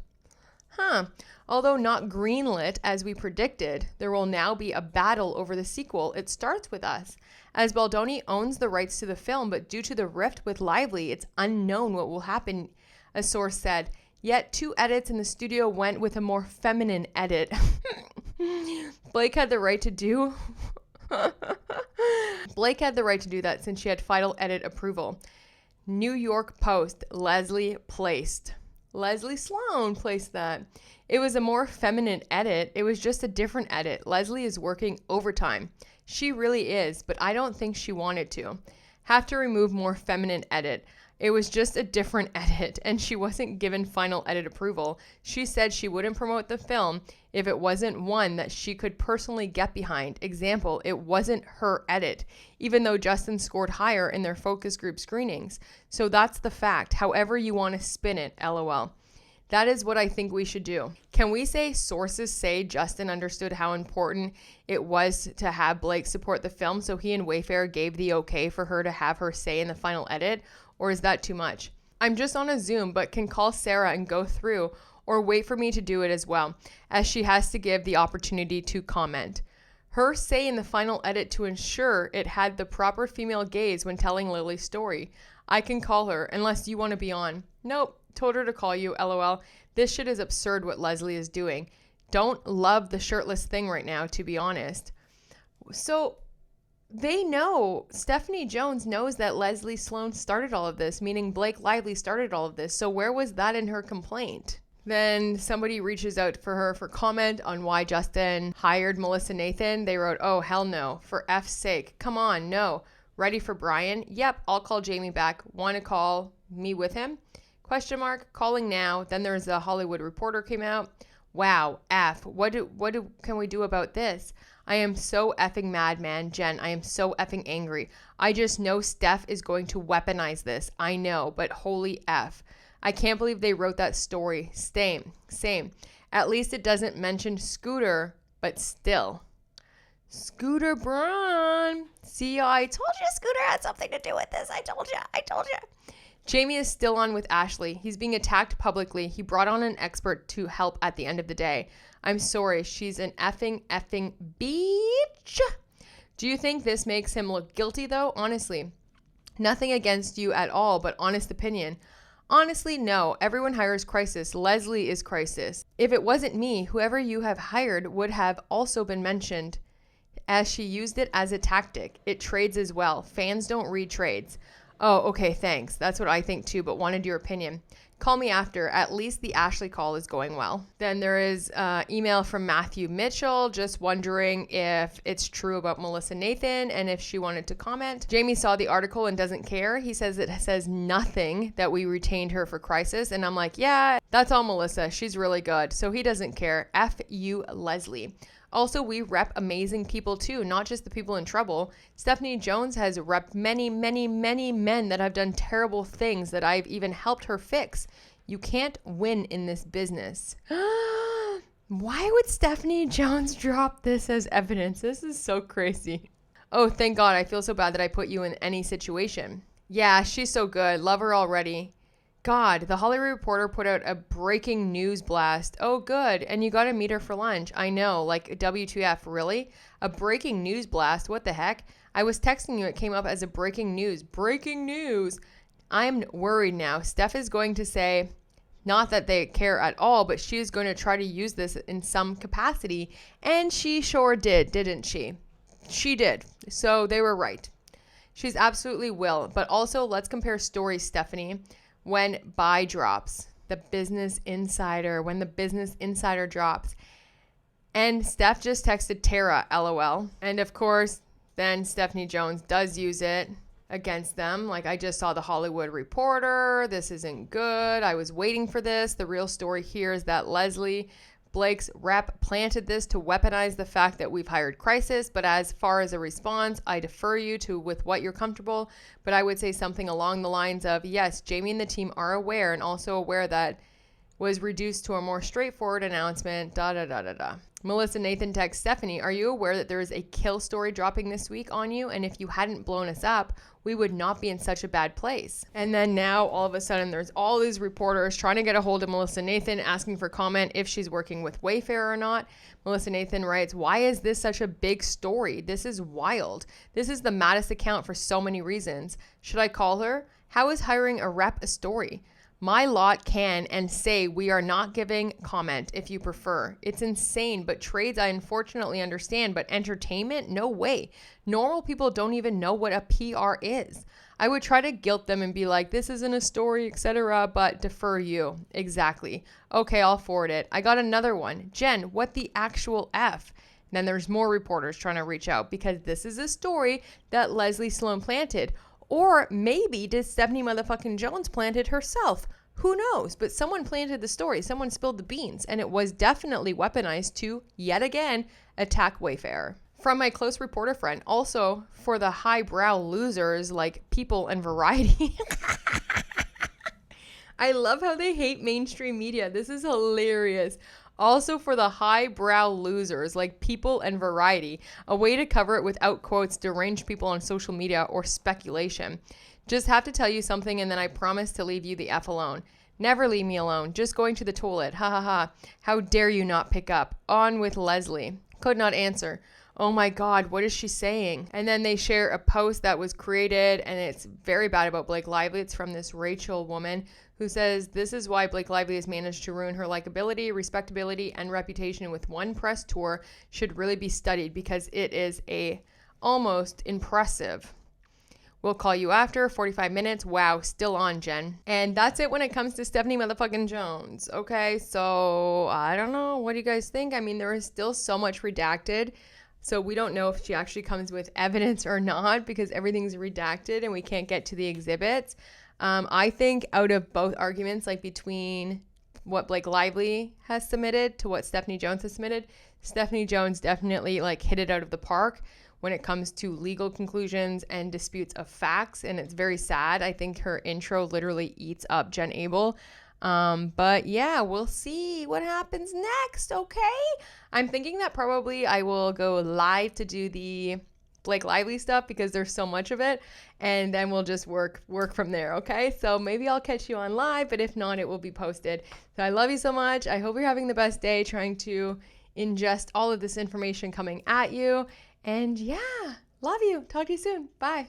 Although not greenlit as we predicted, there will now be a battle over the sequel, It Starts With Us. As Baldoni owns the rights to the film, but due to the rift with Lively, it's unknown what will happen, a source said. Yet 2 edits in the studio went with a more feminine edit. Blake had the right to do that since she had final edit approval. New York Post, Leslie Sloan placed that. It was a more feminine edit. It was just a different edit. Leslie is working overtime. She really is, but I don't think she wanted to. Have to remove more feminine edit. It was just a different edit, and she wasn't given final edit approval. She said she wouldn't promote the film if it wasn't one that she could personally get behind. Example, it wasn't her edit, even though Justin scored higher in their focus group screenings. So that's the fact, however you want to spin it, LOL. That is what I think we should do. Can we say sources say Justin understood how important it was to have Blake support the film, so he and Wayfair gave the okay for her to have her say in the final edit? Or is that too much? I'm just on a Zoom, but can call Sarah and go through, or wait for me to do it as well, as she has to give the opportunity to comment. Her say in the final edit to ensure it had the proper female gaze when telling Lily's story. I can call her, unless you want to be on. Nope. Told her to call you, LOL. This shit is absurd what Leslie is doing. Don't love the shirtless thing right now, to be honest. So they know, Stehanie Jones knows that Leslie Sloan started all of this, meaning Blake Lively started all of this. So where was that in her complaint? Then somebody reaches out for her for comment on why Justin hired Melissa Nathan. They wrote, oh, hell no. For F's sake. Come on, no. Ready for Brian? Yep, I'll call Jamie back. Want to call me with him? Question mark, calling now. Then there's a Hollywood Reporter came out. Wow, F, what can we do about this? I am so effing mad, man. Jen, I am so effing angry. I just know Steph is going to weaponize this. I know, but holy F. I can't believe they wrote that story. Same. At least it doesn't mention Scooter, but still. Scooter Braun. See, I told you Scooter had something to do with this. I told you. Jamie is still on with Ashley. He's being attacked publicly. He brought on an expert to help at the end of the day. I'm sorry. She's an effing bitch. Do you think this makes him look guilty, though? Honestly, nothing against you at all, but honest opinion. Honestly, no. Everyone hires crisis. Leslie is crisis. If it wasn't me, whoever you have hired would have also been mentioned, as she used it as a tactic. It trades as well. Fans don't read trades. Oh, okay, thanks. That's what I think too, but wanted your opinion. Call me after. At least the Ashley call is going well. Then there is email from Matthew Mitchell, just wondering if it's true about Melissa Nathan and if she wanted to comment. Jamie saw the article and doesn't care. He says it says nothing that we retained her for crisis. And I'm like, yeah, that's all Melissa. She's really good. So he doesn't care. F you, Leslie. Also, we rep amazing people too, not just the people in trouble. Stehanie Jones has repped many men that have done terrible things that I've even helped her fix. You can't win in this business. Why would Stehanie Jones drop this as evidence? This is so crazy. Oh, thank God. I feel so bad that I put you in any situation. Yeah, she's so good. Love her already. God, the Hollywood Reporter put out a breaking news blast. Oh, good. And you got to meet her for lunch. I know. Like, WTF, really? A breaking news blast? What the heck? I was texting you. It came up as a breaking news. Breaking news. I'm worried now. Steph is going to say, not that they care at all, but she is going to try to use this in some capacity. And she sure did, didn't she? She did. So they were right. She's absolutely will. But also, let's compare stories, Stehanie, when buy drops. The Business Insider, when the Business Insider drops. And Steph just texted Tara, LOL. And of course, then Stehanie Jones does use it against them. Like, I just saw the Hollywood Reporter. This isn't good. I was waiting for this. The real story here is that Leslie, Blake's rep, planted this to weaponize the fact that we've hired crisis. But as far as a response, I defer you to with what you're comfortable. But I would say something along the lines of, yes, Jamie and the team are aware and also aware that was reduced to a more straightforward announcement, Melissa Nathan texts Stehanie, are you aware that there is a kill story dropping this week on you? And if you hadn't blown us up, we would not be in such a bad place. And then now all of a sudden there's all these reporters trying to get a hold of Melissa Nathan, asking for comment if she's working with Wayfair or not. Melissa Nathan writes, why is this such a big story? This is wild. This is the maddest account for so many reasons. Should I call her? How is hiring a rep a story? My lot can and say we are not giving comment if you prefer. It's insane, but trades I unfortunately understand, but entertainment? No way. Normal people don't even know what a PR is. I would try to guilt them and be like, this isn't a story, etc., but defer you. Exactly. Okay, I'll forward it. I got another one. Jen, what the actual F? And then there's more reporters trying to reach out because this is a story that Leslie Sloan planted. Or maybe did Stehanie motherfucking Jones plant it herself? Who knows? But someone planted the story. Someone spilled the beans. And it was definitely weaponized to, yet again, attack Wayfair. From my close reporter friend, also for the highbrow losers like People and Variety. I love how they hate mainstream media. This is hilarious. Also for the highbrow losers like People and Variety, a way to cover it without quotes deranged people on social media or speculation. Just have to tell you something and then I promise to leave you the F alone. Never leave me alone. Just going to the toilet. Ha ha ha. How dare you not pick up? On with Leslie. Could not answer. Oh my God, what is she saying? And then they share a post that was created and it's very bad about Blake Lively. It's from this Rachel woman who says, this is why Blake Lively has managed to ruin her likability, respectability, and reputation with one press tour should really be studied because it is a almost impressive. We'll call you after 45 minutes. Wow, still on, Jen. And that's it when it comes to Stehanie motherfucking Jones. Okay, so I don't know. What do you guys think? I mean, there is still so much redacted. So we don't know if she actually comes with evidence or not because everything's redacted and we can't get to the exhibits. I think out of both arguments, like between what Blake Lively has submitted to what Stehanie Jones has submitted, Stehanie Jones definitely like hit it out of the park when it comes to legal conclusions and disputes of facts. And it's very sad. I think her intro literally eats up Jen Abel. But yeah, we'll see what happens next. Okay. I'm thinking that probably I will go live to do the Blake Lively stuff because there's so much of it, and then we'll just work from there. Okay, so maybe I'll catch you on live, but if not, it will be posted. So I love you so much. I hope you're having the best day trying to ingest all of this information coming at you, and yeah, love you. Talk to you soon. Bye.